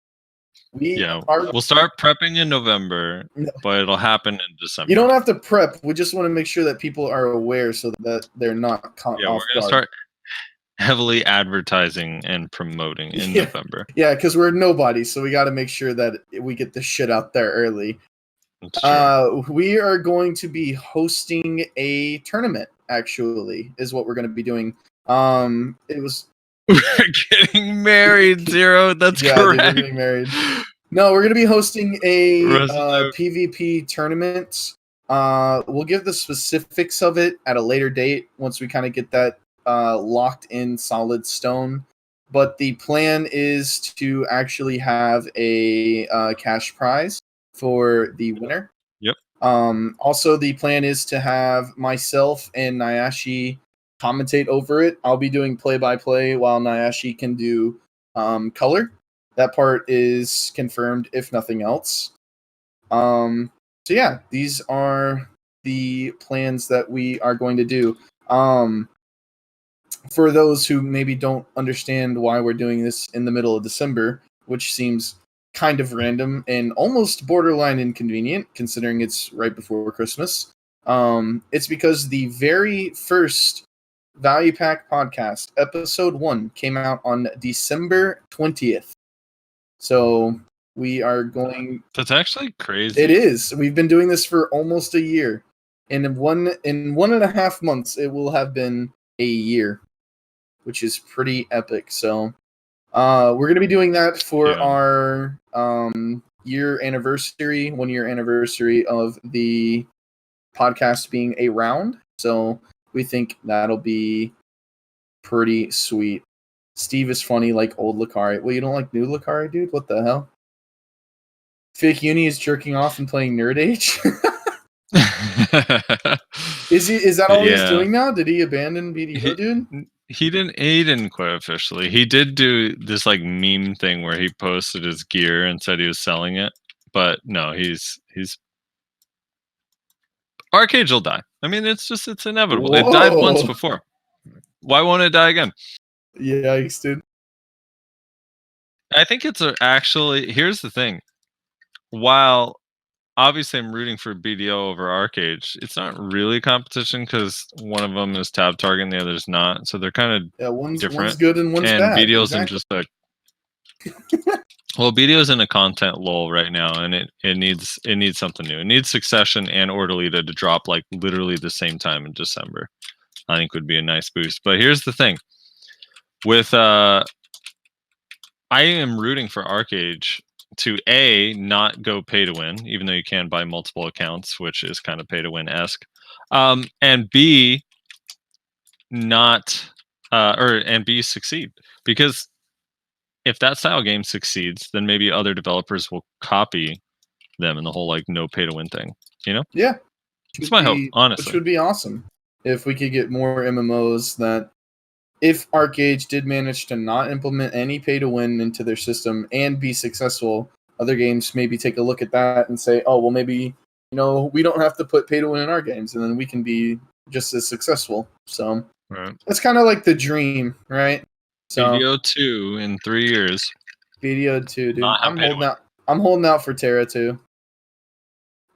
We'll start prepping in November, but it'll happen in December. You don't have to prep. We just want to make sure that people are aware so that they're not caught off we're going to start heavily advertising and promoting in November. Yeah, because we're nobody, so we got to make sure that we get the shit out there early. We are going to be hosting a tournament, actually, is what we're going to be doing. It was... We're getting married, Zero. That's correct. Dude, we're getting married. No, we're going to be hosting a PvP tournament. We'll give the specifics of it at a later date once we kind of get that locked in solid stone. But the plan is to actually have a cash prize for the winner. Yep. Also, the plan is to have myself and Nayashe commentate over it. I'll be doing play-by-play while Nayashe can do color. That part is confirmed, if nothing else. So yeah, these are the plans that we are going to do. For those who maybe don't understand why we're doing this in the middle of December, which seems kind of random and almost borderline inconvenient, considering it's right before Christmas, it's because the very first Value Pack podcast, episode 1, came out on December 20th. So we are going... That's actually crazy. It is. We've been doing this for almost a year. And in 1.5 months, it will have been a year, which is pretty epic. So we're going to be doing that for our 1-year anniversary of the podcast being around. So we think that'll be pretty sweet. Steve is funny like old Lucari. Well, you don't like new Lucari, dude? What the hell? Fake Uni is jerking off and playing Nerd Age. Is that all he's doing now? Did he abandon BDO, dude? He didn't quit officially. He did do this like meme thing where he posted his gear and said he was selling it. But no, he's Arcade will die. I mean, it's inevitable. Whoa. It died once before. Why won't it die again? Yikes, dude. I think it's actually, here's the thing. While obviously I'm rooting for BDO over Arcade, it's not really competition because one of them is tab target and the other's not. So they're kind of one's different. Good and one's bad. BDO's in just a... Well, BDO's in a content lull right now, and it needs something new. It needs Succession and Ordalita to drop like literally the same time in December. I think would be a nice boost. But here's the thing. With I am rooting for Arcade to not go pay to win, even though you can buy multiple accounts, which is kind of pay to win-esque. And B succeed. Because if that style game succeeds, then maybe other developers will copy them in the whole like no pay to win thing. You know? Yeah. It's my hope, honestly. Which would be awesome if we could get more MMOs that, if Arcade did manage to not implement any pay to win into their system and be successful, other games maybe take a look at that and say, oh, well, maybe we don't have to put pay to win in our games, and then we can be just as successful. So it's kind of like the dream, right? So BDO 2 in 3 years. BDO 2, dude. I'm holding out for Terra 2.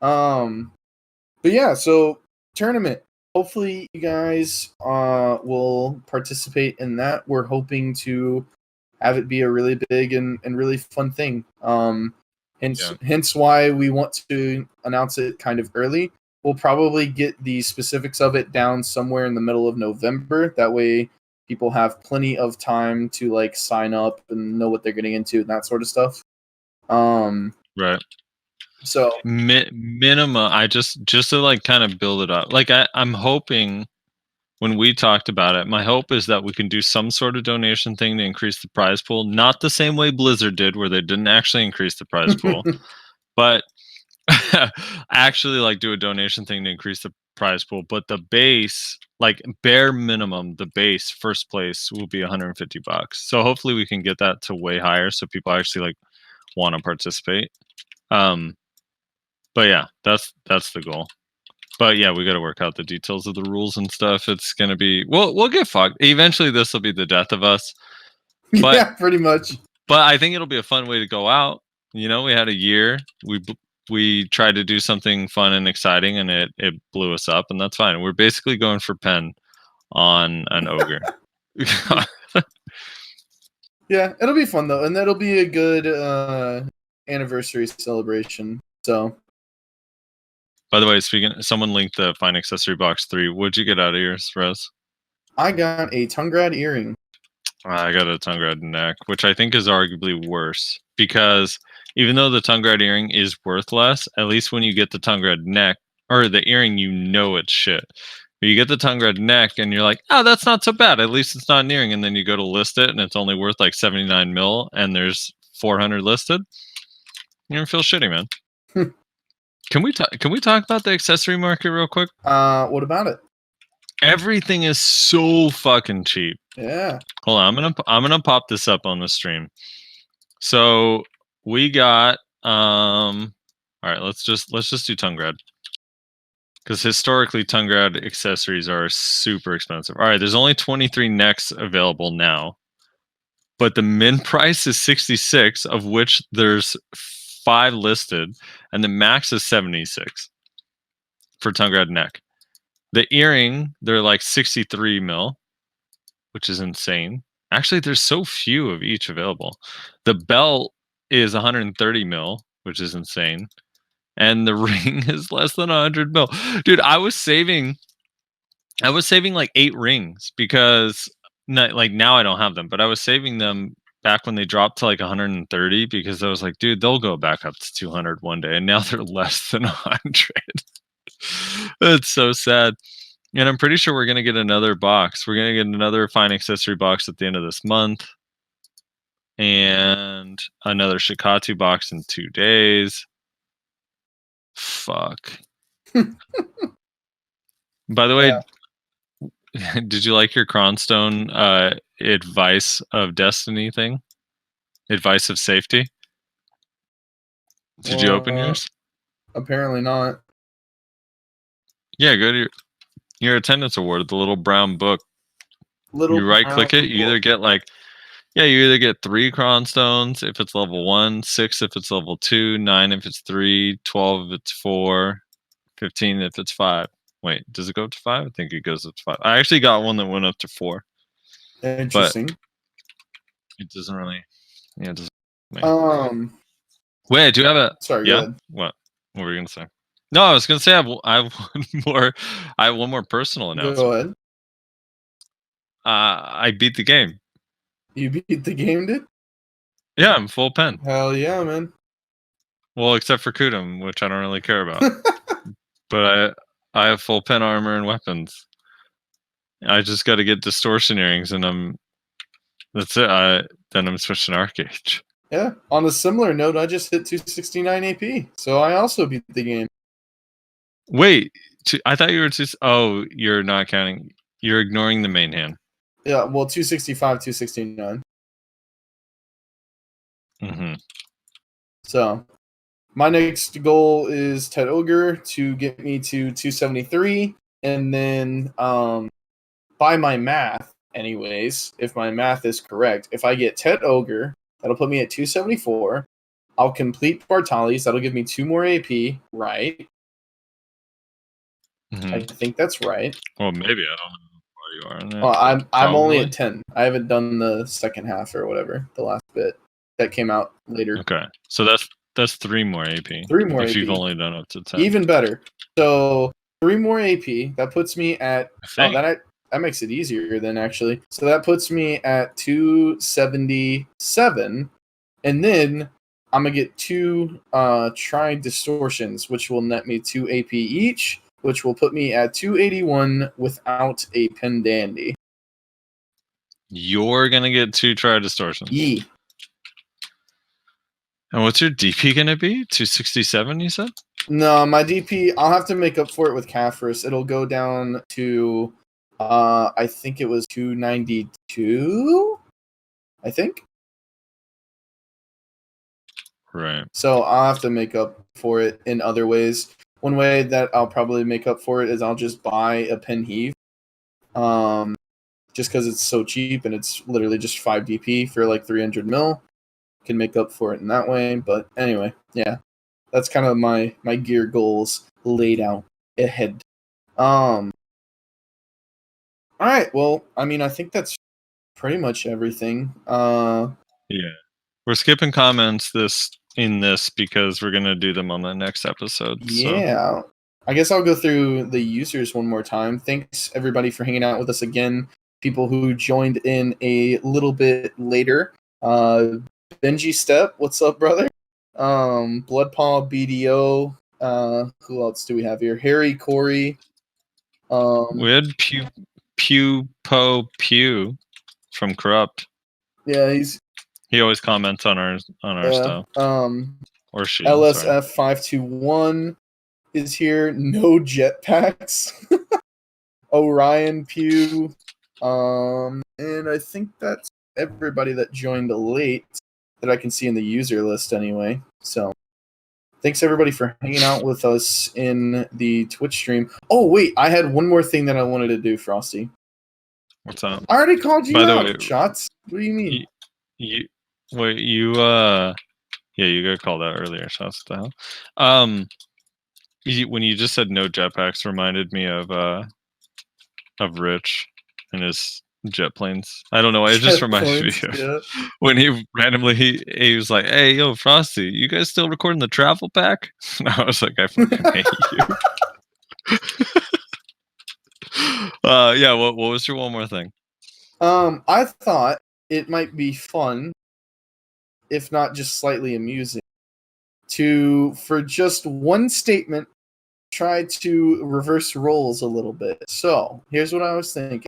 But yeah, so tournament. Hopefully you guys will participate in that. We're hoping to have it be a really big and really fun thing. Hence why we want to announce it kind of early. We'll probably get the specifics of it down somewhere in the middle of November. That way people have plenty of time to like sign up and know what they're getting into and that sort of stuff. Right. So minimum, I just to like kind of build it up. Like I'm hoping when we talked about it, my hope is that we can do some sort of donation thing to increase the prize pool. Not the same way Blizzard did, where they didn't actually increase the prize pool, but actually like do a donation thing to increase the prize pool. But the base, like bare minimum, the base first place will be $150. So hopefully we can get that to way higher, so people actually like want to participate. But yeah, that's the goal. But yeah, we got to work out the details of the rules and stuff. It's gonna be we'll get fucked. Eventually, this will be the death of us. But, yeah, pretty much. But I think it'll be a fun way to go out. We had a year. We tried to do something fun and exciting, and it blew us up, and that's fine. We're basically going for Pen on an ogre. Yeah, it'll be fun though, and that'll be a good anniversary celebration. So. By the way, someone linked the Fine Accessory Box 3. What'd you get out of yours, Rez? I got a Tungrad earring. I got a Tungrad neck, which I think is arguably worse. Because even though the Tungrad earring is worth less, at least when you get the Tungrad neck, or the earring, it's shit. But you get the Tungrad neck, and you're like, oh, that's not so bad. At least it's not an earring. And then you go to list it, and it's only worth like 79 mil, and there's 400 listed. You're going to feel shitty, man. Can we talk about the accessory market real quick? What about it? Everything is so fucking cheap. Yeah. Hold on, I'm gonna pop this up on the stream. So we got all right, let's just do Tungrad. Because historically Tungrad accessories are super expensive. All right, there's only 23 necks available now. But the min price is 66, of which there's 5 listed, and the max is 76 for Tungrad neck. The earring, they're like 63 mil, which is insane. Actually, there's so few of each available. The belt is 130 mil, which is insane. And the ring is less than 100 mil. Dude, I was saving like 8 rings because now I don't have them, but I was saving them back when they dropped to like 130 because I was like, dude, they'll go back up to 200 one day, and now they're less than 100. It's so sad. And I'm pretty sure we're gonna get another box. We're gonna get another Fine Accessory box at the end of this month, and another Shikatu box in 2 days. Fuck. By the way, did you like your Cronstone advice of destiny thing? Advice of safety? Did you open yours? Apparently not. Yeah, go to your attendance award, the little brown book. You right click it, you either get you either get 3 Cronstones if it's level 1, 6 if it's level 2, 9 if it's 3, 12 if it's 4, 15 if it's 5. Wait, does it go up to 5? I think it goes up to 5. I actually got one that went up to 4. Interesting. It doesn't really. Yeah, it doesn't. Wait, I do have a. Sorry. Yeah. What were you gonna say? No, I was gonna say I have one more. I have one more personal announcement. Go ahead. I beat the game. You beat the game, dude? Yeah, I'm full pen. Hell yeah, man. Well, except for Kudum, which I don't really care about. But I have full pen armor and weapons. I just got to get distortion earrings, and that's it. Then I'm switching Arcage. Yeah. On a similar note, I just hit 269 AP, so I also beat the game. Wait, I thought you were just. Oh, you're not counting. You're ignoring the main hand. Yeah, well, 265, 269. Mm-hmm. So my next goal is Ted Ogre to get me to 273, and then by my math, anyways, if my math is correct, if I get Ted Ogre, that'll put me at 274. I'll complete Bartali's. That'll give me 2 more AP, right? Mm-hmm. I think that's right. Well, maybe I don't know where you are. In there, well, I'm only at 10. I haven't done the second half or whatever, the last bit that came out later. Okay, so that's 3 more AP. 3 more if AP. you've only done up to 10. Even better. So 3 more AP. That puts me at that makes it easier then actually. So that puts me at 277, and then I'm gonna get 2 try distortions, which will net me 2 AP each, which will put me at 281 without a pen dandy. You're gonna get 2 try distortions. Yee. And what's your DP gonna be? 267, you said? No, my DP, I'll have to make up for it with Caphras. It'll go down to, I think it was 292, I think. Right. So I'll have to make up for it in other ways. One way that I'll probably make up for it is I'll just buy a pen heave. Just because it's so cheap and it's literally just 5 DP for like 300 mil. Can make up for it in that way. But anyway, yeah. That's kind of my gear goals laid out ahead. Alright, well, I mean, I think that's pretty much everything. Yeah. We're skipping comments in this because we're gonna do them on the next episode. Yeah. So. I guess I'll go through the users one more time. Thanks everybody for hanging out with us again. People who joined in a little bit later. Benji Step, what's up, brother? Bloodpaw BDO. Who else do we have here? Harry Corey. We had Pew from Corrupt. Yeah, he always comments on our stuff. Or she. LSF 521 is here. No jetpacks. Orion Pew. And I think that's everybody that joined late that I can see in the user list anyway. So thanks everybody for hanging out with us in the Twitch stream. Oh wait, I had one more thing that I wanted to do, Frosty. What's up? I already called you By the out, way, Shots. What do you mean? You got called out earlier, Shots. What the hell? When you just said no jetpacks, reminded me of Rich and his jet planes. I don't know. It just reminded me of when he randomly he was like, "Hey, yo, Frosty, you guys still recording the travel pack?" And I was like, "I fucking hate you." Yeah. What was your one more thing? I thought it might be fun, if not just slightly amusing, for just one statement, try to reverse roles a little bit. So here's what I was thinking.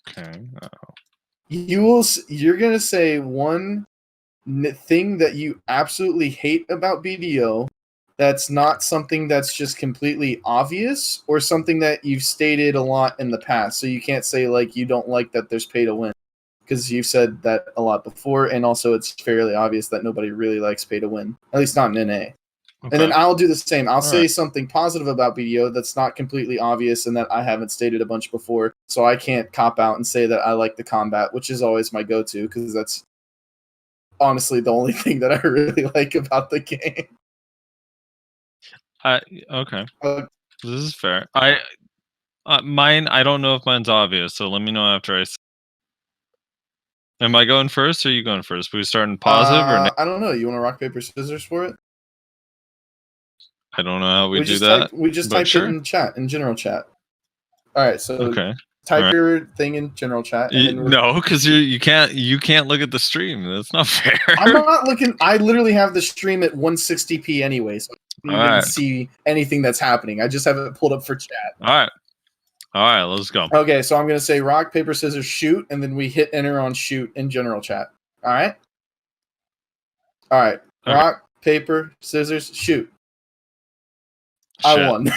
Okay. You're gonna say one thing that you absolutely hate about BDO. That's not something that's just completely obvious, or something that you've stated a lot in the past. So you can't say like you don't like that there's pay to win, because you've said that a lot before, and also it's fairly obvious that nobody really likes pay to win, at least not in NA. Okay. And then I'll do the same. I'll say something positive about BDO that's not completely obvious and that I haven't stated a bunch before, so I can't cop out and say that I like the combat, which is always my go-to, because that's honestly the only thing that I really like about the game. Okay. This is fair. Mine, I don't know if mine's obvious, so let me know after I. Am I going first, or are you going first? We starting positive or? I don't know. You want to rock paper scissors for it? I don't know how we do that. We just typed it in chat, in general chat. All right, so type your thing in general chat. No, because you can't look at the stream. That's not fair. I'm not looking. I literally have the stream at 160p anyway, so I don't even see anything that's happening. I just have it pulled up for chat. All right, let's go. Okay, so I'm gonna say rock paper scissors shoot, and then we hit enter on shoot in general chat. All right. Okay. Rock paper scissors shoot. I won.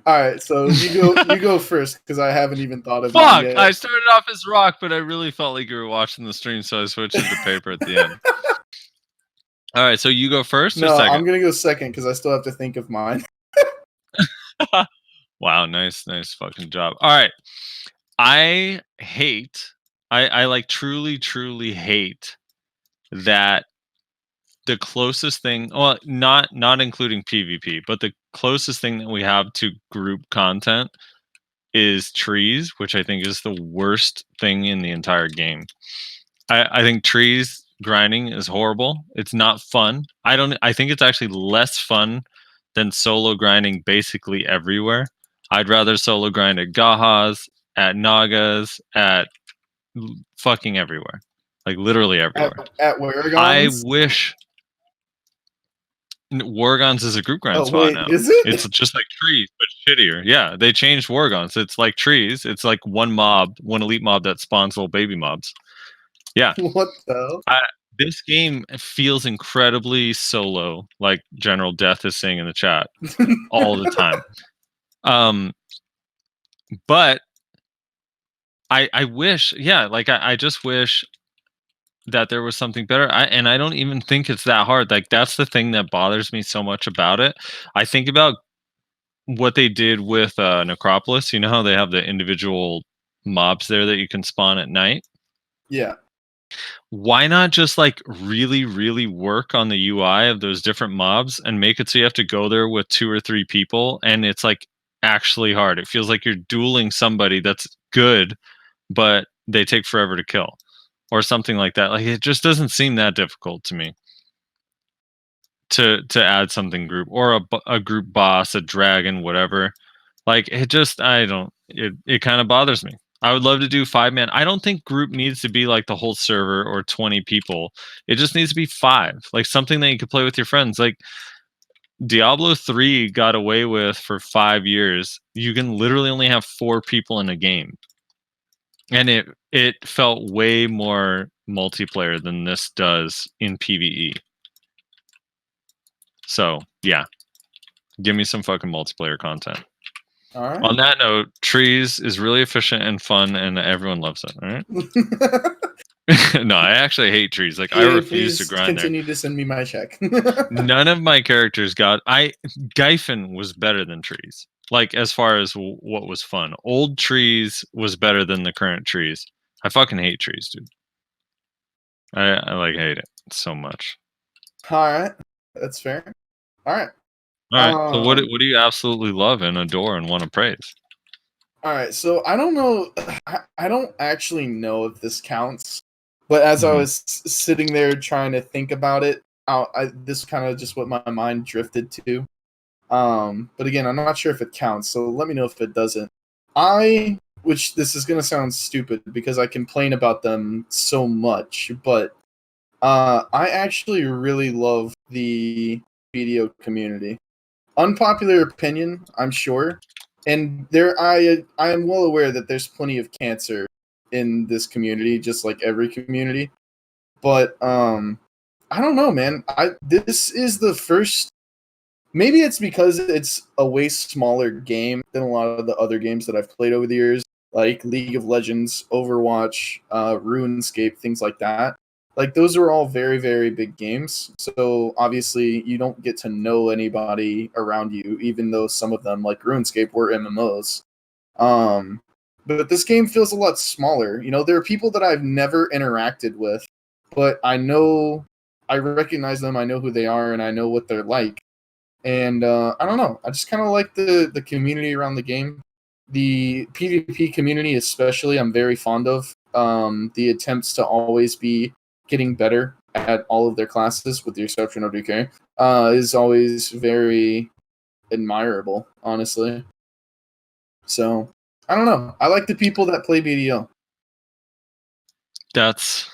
All right, so you go first, because I haven't even thought of it yet. I started off as rock, but I really felt like you were watching the stream, so I switched to paper at the end. All right, so you go first or No, second? I'm gonna go second because I still have to think of mine. Wow, nice fucking job. All right. I like truly hate that the closest thing, well, not including PvP, but the closest thing that we have to group content is trees, which I think is the worst thing in the entire game. I think trees grinding is horrible. It's not fun. I think it's actually less fun than solo grinding basically everywhere. I'd rather solo grind at Gahas, at Nagas, at fucking everywhere. Like literally everywhere. At I Wergons? wish Wargons is a group grind Oh, spot wait, now. is it? It's just like trees, but shittier. Yeah, they changed Wargons. It's like trees. It's like one elite mob that spawns little baby mobs. Yeah. What the? This game feels incredibly solo, like General Death is saying in the chat all the time. But I wish, yeah, like I just wish that there was something better. And I don't even think it's that hard. Like that's the thing that bothers me so much about it. I think about what they did with Necropolis. You know how they have the individual mobs there that you can spawn at night? Yeah. Why not just like really work on the UI of those different mobs and make it so you have to go there with 2 or 3 people and it's like actually hard. It feels like you're dueling somebody that's good, but they take forever to kill or something like that. Like it just doesn't seem that difficult to me to add something group or a group boss, a dragon, whatever. Like it just it kind of bothers me. I would love to do 5-man. I don't think group needs to be like the whole server or 20 people. It just needs to be 5. Like something that you could play with your friends. Like Diablo 3 got away with for 5 years. You can literally only have 4 people in a game. And it felt way more multiplayer than this does in PvE. So, yeah. Give me some fucking multiplayer content. All right. On that note, trees is really efficient and fun, and everyone loves it. All right. No, I actually hate trees. Like I refuse to grind continue to send me my check. None of my characters got. Gyphon was better than trees. Like as far as what was fun, old trees was better than the current trees. I fucking hate trees, dude. I like hate it so much. All right, that's fair. All right. All right. So what do you absolutely love and adore and want to praise? All right. So I don't know. I don't actually know if this counts, but as I was sitting there trying to think about it, this kind of just what my mind drifted to. But again, I'm not sure if it counts. So let me know if it doesn't. Which this is gonna sound stupid because I complain about them so much, but I actually really love the video community. Unpopular opinion, I'm sure, and I am well aware that there's plenty of cancer in this community, just like every community. But I don't know, man. This is the first. Maybe it's because it's a way smaller game than a lot of the other games that I've played over the years, like League of Legends, Overwatch, RuneScape, things like that. Like those are all very, very big games. So obviously you don't get to know anybody around you, even though some of them, like RuneScape, were MMOs. But this game feels a lot smaller. You know, there are people that I've never interacted with, but I recognize them, I know who they are, and I know what they're like. And I don't know. I just kind of like the community around the game. The PvP community especially, I'm very fond of. The attempts to always be getting better at all of their classes, with the exception of DK, is always very admirable, honestly. So, I don't know. I like the people that play BDO. That's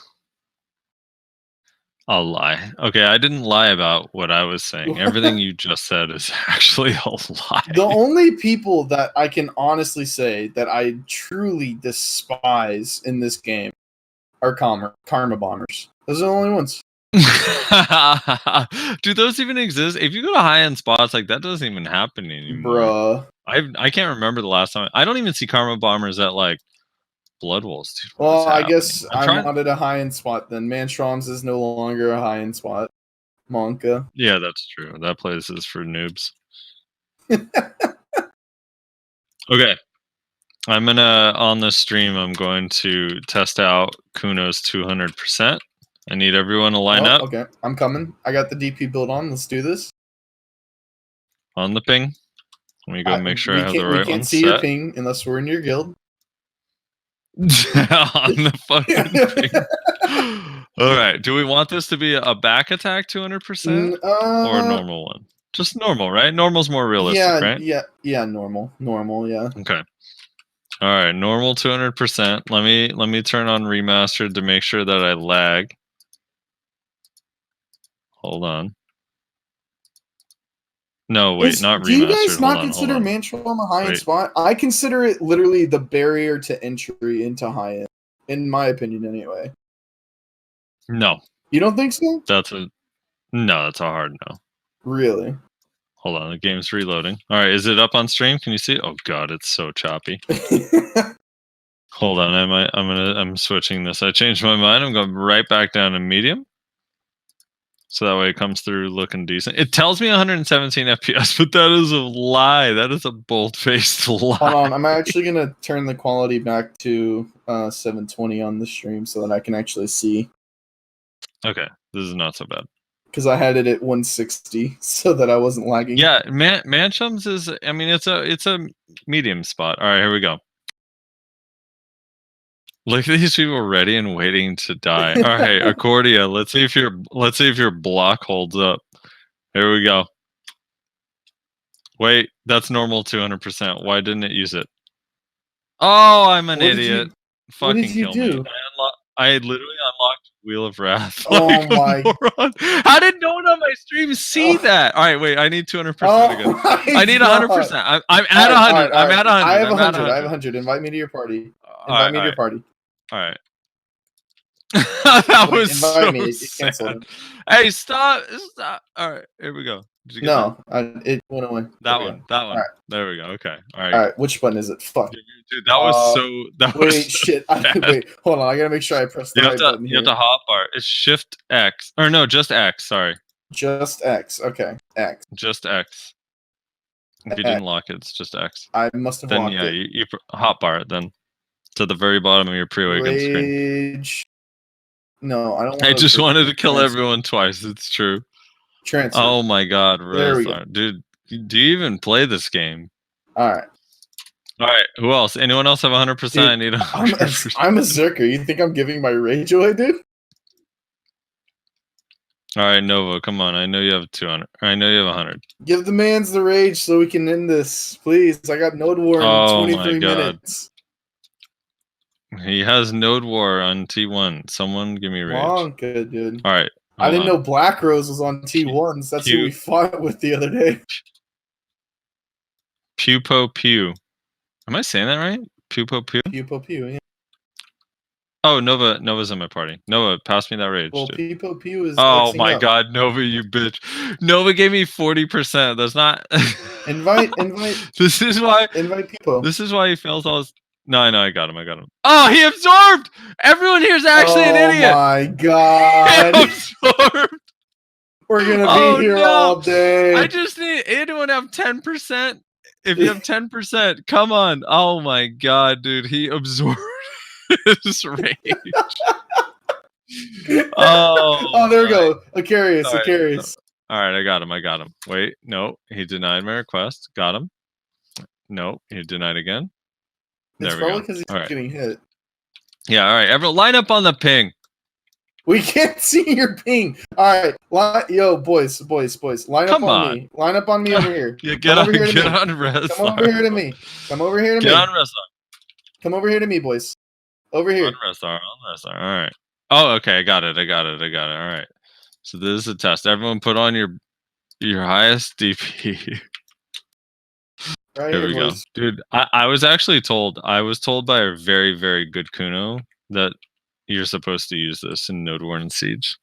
a lie. Okay, I didn't lie about what I was saying. Everything you just said is actually a lie. The only people that I can honestly say that I truly despise in this game are Karma Bombers. Those are the only ones. Do those even exist? If you go to high-end spots, like that doesn't even happen anymore. Bruh. I can't remember the last time. I don't even see Karma Bombers at like Blood Wolves, dude. Well, I guess I'm not at a high-end spot then. Manstrom's is no longer a high-end spot. Monka. Yeah, that's true. That place is for noobs. Okay. I'm gonna on the stream. I'm going to test out Kuno's 200%. I need everyone to line up. Okay, I'm coming. I got the DP build on. Let's do this. On the ping. Let me go make sure I have the right one We can't see your ping unless we're in your guild. On the fucking ping. All right. Do we want this to be a back attack 200% or a normal one? Just normal, right? Normal's more realistic, right? Yeah. Normal. Yeah. Okay. All right. Normal 200%. Let me turn on remastered to make sure that I lag. Hold on. No, wait, not remastered. Do you guys not consider Mantrol on the high-end spot? I consider it literally the barrier to entry into high-end, in my opinion, anyway. No. You don't think so? That's a hard no. Really? Hold on, the game's reloading. All right, is it up on stream? Can you see it? Oh god, it's so choppy. Hold on, I'm switching this. I changed my mind. I'm going right back down to medium. So that way it comes through looking decent. It tells me 117 FPS, but that is a lie. That is a bold-faced lie. Hold on, I'm actually going to turn the quality back to 720 on the stream so that I can actually see. Okay, this is not so bad. Because I had it at 160 so that I wasn't lagging. Yeah, Manchums is, I mean, it's a medium spot. All right, here we go. Look at these people ready and waiting to die. All right, Accordia. Let's see if your block holds up. Here we go. Wait, that's normal 200%. Why didn't it use it? Oh, I'm an idiot. Fucking kill me. I literally unlocked Wheel of Wrath. Oh my god. How did no one on my stream see that? All right, wait, I need 200% again. I need 100%. I'm at 100. I'm at 100. I have 100. I have 100. Invite me to your party. Invite me to your party. All right. That was so me. sad. Hey, stop. All right, here we go. Did you get that? It went away. That one. Right. There we go. Okay. All right. All right. Which button is it? Fuck. Dude, that was so. That wait, was shit. Wait, hold on. I gotta make sure I press the right button. You have to hotbar. It's Shift X. Or no, just X. Sorry. Just X. Okay. X. Just X. If you didn't lock it, it's just X. I must have locked it. Then yeah, you hotbar it then to the very bottom of your pre-awakened screen. No, I don't. I just wanted to kill everyone twice. It's true. Transfer. Oh my god, there we go. Dude, do you even play this game? All right. Who else? Anyone else have 100%? Dude, I need 100%. I'm a Zerker. You think I'm giving my rage away, dude? All right, Nova, come on. I know you have 200. I know you have 100. Give the man's the rage so we can end this, please. I got Node War in 23 minutes. He has Node War on T1. Someone give me rage. Wonka, dude. All right. I didn't know Black Rose was on T1s. That's who we fought with the other day. Pupo Pew. Am I saying that right? Pupo Pew? Pupo Pew, yeah. Oh, Nova's in my party. Nova, pass me that rage. Well, dude. Pupo Pew is. Oh my god, Nova, you bitch. Nova gave me 40%. That's not. invite. This is why. Invite people. This is why he fails all his. No, I got him. Oh, he absorbed! Everyone here is actually an idiot. Oh my god. He absorbed. We're gonna be here all day. I just need anyone have 10%. If you have 10%, come on. Oh my god, dude, he absorbed his rage. Oh, there we go. Acarius. All right, I got him. Wait, no, he denied my request. Got him. No, he denied again. It's probably because he's getting hit. Yeah, all right. Everyone, line up on the ping. We can't see your ping. All right, yo, boys, line up on me. Line up on me over here. Yeah, get on Res. Come over here to me. Come over here to me. Get on Res. Come over here to me, boys. Over here. On Res. All right. Oh, okay. I got it. All right. So this is a test. Everyone, put on your highest DP. Right here we go, dude. I was told by a very, very good Kuno that you're supposed to use this in Node War and Siege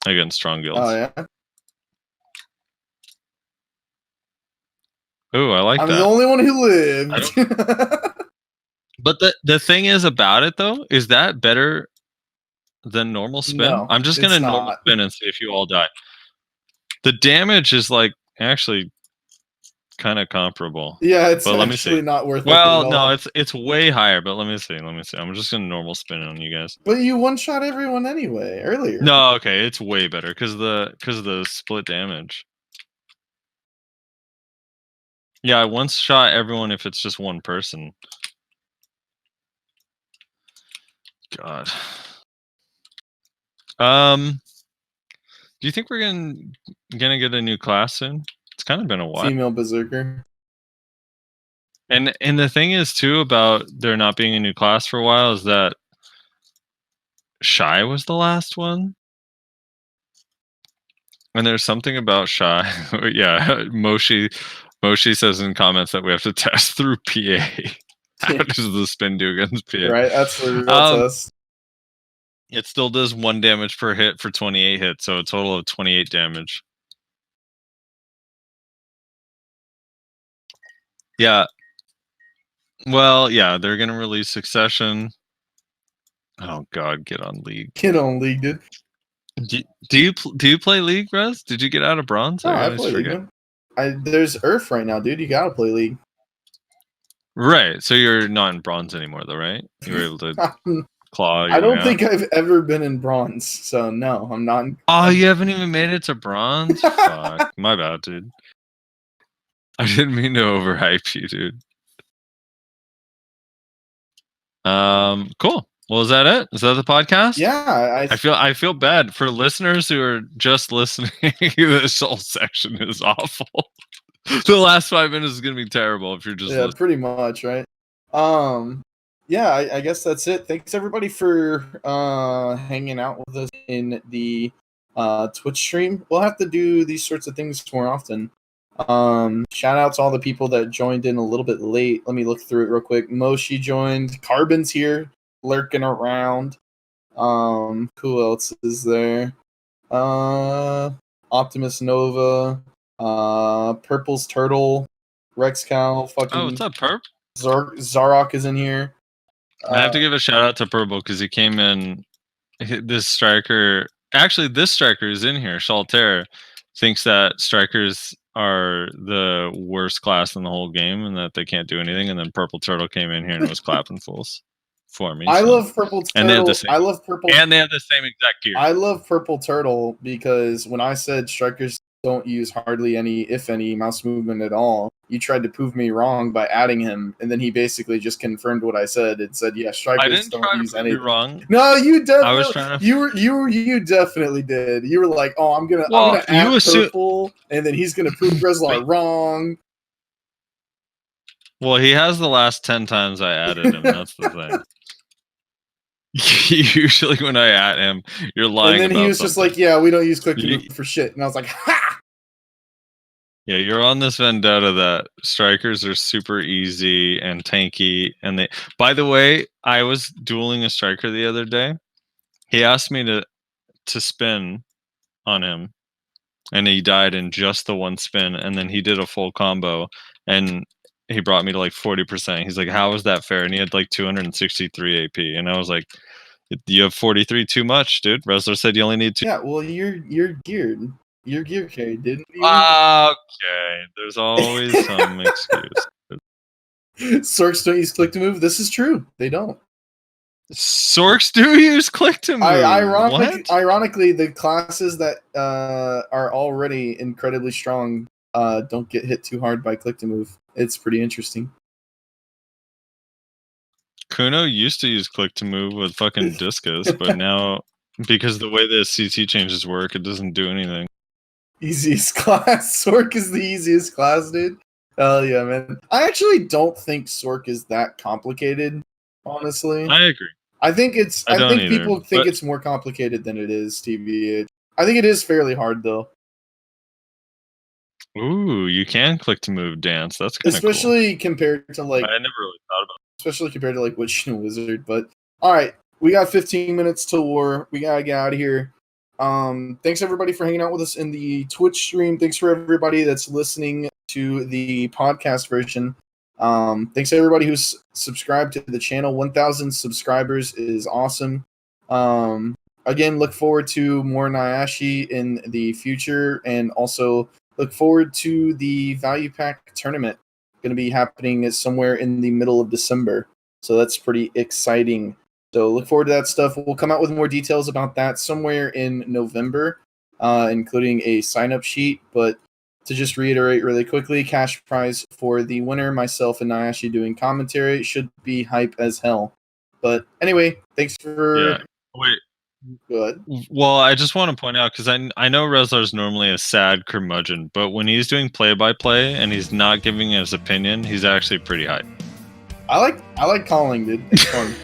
against strong guilds. Oh yeah. Ooh, I like that. I'm the only one who lived. But the thing is about it though, is that better than normal spin? No, I'm just gonna normal spin and see if you all die. The damage is like actually kind of comparable. Yeah, it's but let me actually see. not worth it. Well, no, it's way higher. But let me see. I'm just gonna normal spin on you guys. But you one-shot everyone anyway earlier. No, okay, it's way better because the split damage. Yeah, I once shot everyone if it's just one person. God. Do you think we're gonna get a new class soon? It's kind of been a while. Female berserker. And the thing is too about there not being a new class for a while is that Shy was the last one. And there's something about Shy. Yeah, Moshi says in comments that we have to test through PA. How does the spin do against PA? Right, that's the real test. It still does 1 damage per hit for 28 hits, so a total of 28 damage. Yeah. Well, yeah, they're gonna release Succession. Oh God, get on League. Get on League, dude. Do you play League, Rez? Did you get out of Bronze? Oh, I play League. There's Earth right now, dude. You gotta play League. Right. So you're not in Bronze anymore, though, right? You were able to claw. I don't think I've ever been in Bronze, so no, I'm not. Oh, you haven't even made it to Bronze? Fuck. My bad, dude. I didn't mean to overhype you, dude. Cool. Well, is that it? Is that the podcast? Yeah, I feel bad for listeners who are just listening. This whole section is awful. The last 5 minutes is gonna be terrible if you're just listening. Pretty much, right? Yeah, I guess that's it. Thanks everybody for hanging out with us in the Twitch stream. We'll have to do these sorts of things more often. Shout out to all the people that joined in a little bit late. Let me look through it real quick. Moshi joined. Carbon's here, lurking around. Who else is there? Optimus Nova, Purple's Turtle, Rex Cow, fucking. Oh, what's up, Perp? Zarok is in here. I have to give a shout out to Purple because he came in. This striker is in here. Shalter thinks that strikers are the worst class in the whole game and that they can't do anything. And then Purple Turtle came in here and was clapping fools for me. I love Purple Turtle. And they have the same, I love Purple. And they have the same exact gear. I love Purple Turtle because when I said strikers don't use hardly any, if any, mouse movement at all, you tried to prove me wrong by adding him, and then he basically just confirmed what I said. It said, "Yeah, strikers don't use anything." Wrong. No, you definitely. I was trying to. You definitely did. You were like, "Oh, I'm gonna add Purple, and then he's gonna prove Rezlar wrong." Well, he has the last 10 times I added him. That's the thing. Usually when I add him, you're lying. And then he was just like, "Yeah, we don't use click to move for shit," and I was like, "Ha!" Yeah, you're on this vendetta that strikers are super easy and tanky, and they. By the way, I was dueling a striker the other day. He asked me to spin on him, and he died in just the one spin, and then he did a full combo, and he brought me to like 40%. He's like, "How is that fair?" And he had like 263 AP, and I was like, "You have 43 too much, dude." Rezlar said you only need 2. Yeah, well, you're geared. Your gear carried, didn't you? Okay, there's always some excuse. Sorks don't use click to move. This is true. They don't. Sorks do use click to move. Ironically, the classes that are already incredibly strong don't get hit too hard by click to move. It's pretty interesting. Kuno used to use click to move with fucking discus, but now because the way the CT changes work, it doesn't do anything. Easiest class. Sork is the easiest class, dude. Hell yeah, man. I actually don't think Sork is that complicated, honestly. I agree. I think people think it's more complicated than it is, TBH. I think it is fairly hard, though. Ooh, you can click to move dance. That's kind of cool. Especially compared to, like... I never really thought about it. Especially compared to, like, Witch and Wizard. But, alright. We got 15 minutes till war. We gotta get out of here. Thanks everybody for hanging out with us in the Twitch stream. Thanks for everybody that's listening to the podcast version. Thanks to everybody who's subscribed to the channel. 1,000 subscribers is awesome. again, look forward to more Nayashe in the future, and also look forward to the Value Pack tournament. Going to be happening somewhere in the middle of December. So that's pretty exciting. So look forward to that stuff. We'll come out with more details about that somewhere in November, including a sign-up sheet. But to just reiterate really quickly, cash prize for the winner, myself and Nayashe doing commentary, should be hype as hell. But anyway, thanks for... Yeah. Wait. Good. Well, I just want to point out, because I know Rezlar's normally a sad curmudgeon, but when he's doing play-by-play and he's not giving his opinion, he's actually pretty hype. I like calling, dude. It's fun.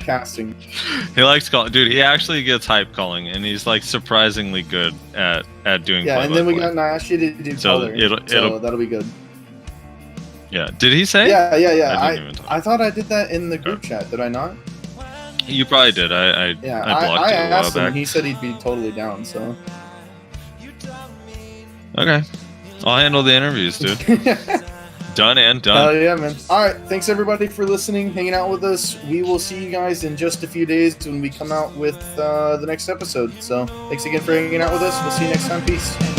Casting. He likes calling. Dude, he actually gets hype calling, and he's like surprisingly good at doing Yeah, and then we got play-by-play. Nayashe to do So color. So that'll be good. Yeah. Did he say? Yeah. I I thought I did that in the group chat. Did I not? You probably did. I blocked I it a while asked him, back. and he said he'd be totally down. So Okay. I'll handle the interviews, dude. Done and done. Hell yeah, man. All right. Thanks, everybody, for listening, hanging out with us. We will see you guys in just a few days when we come out with the next episode. So thanks again for hanging out with us. We'll see you next time. Peace.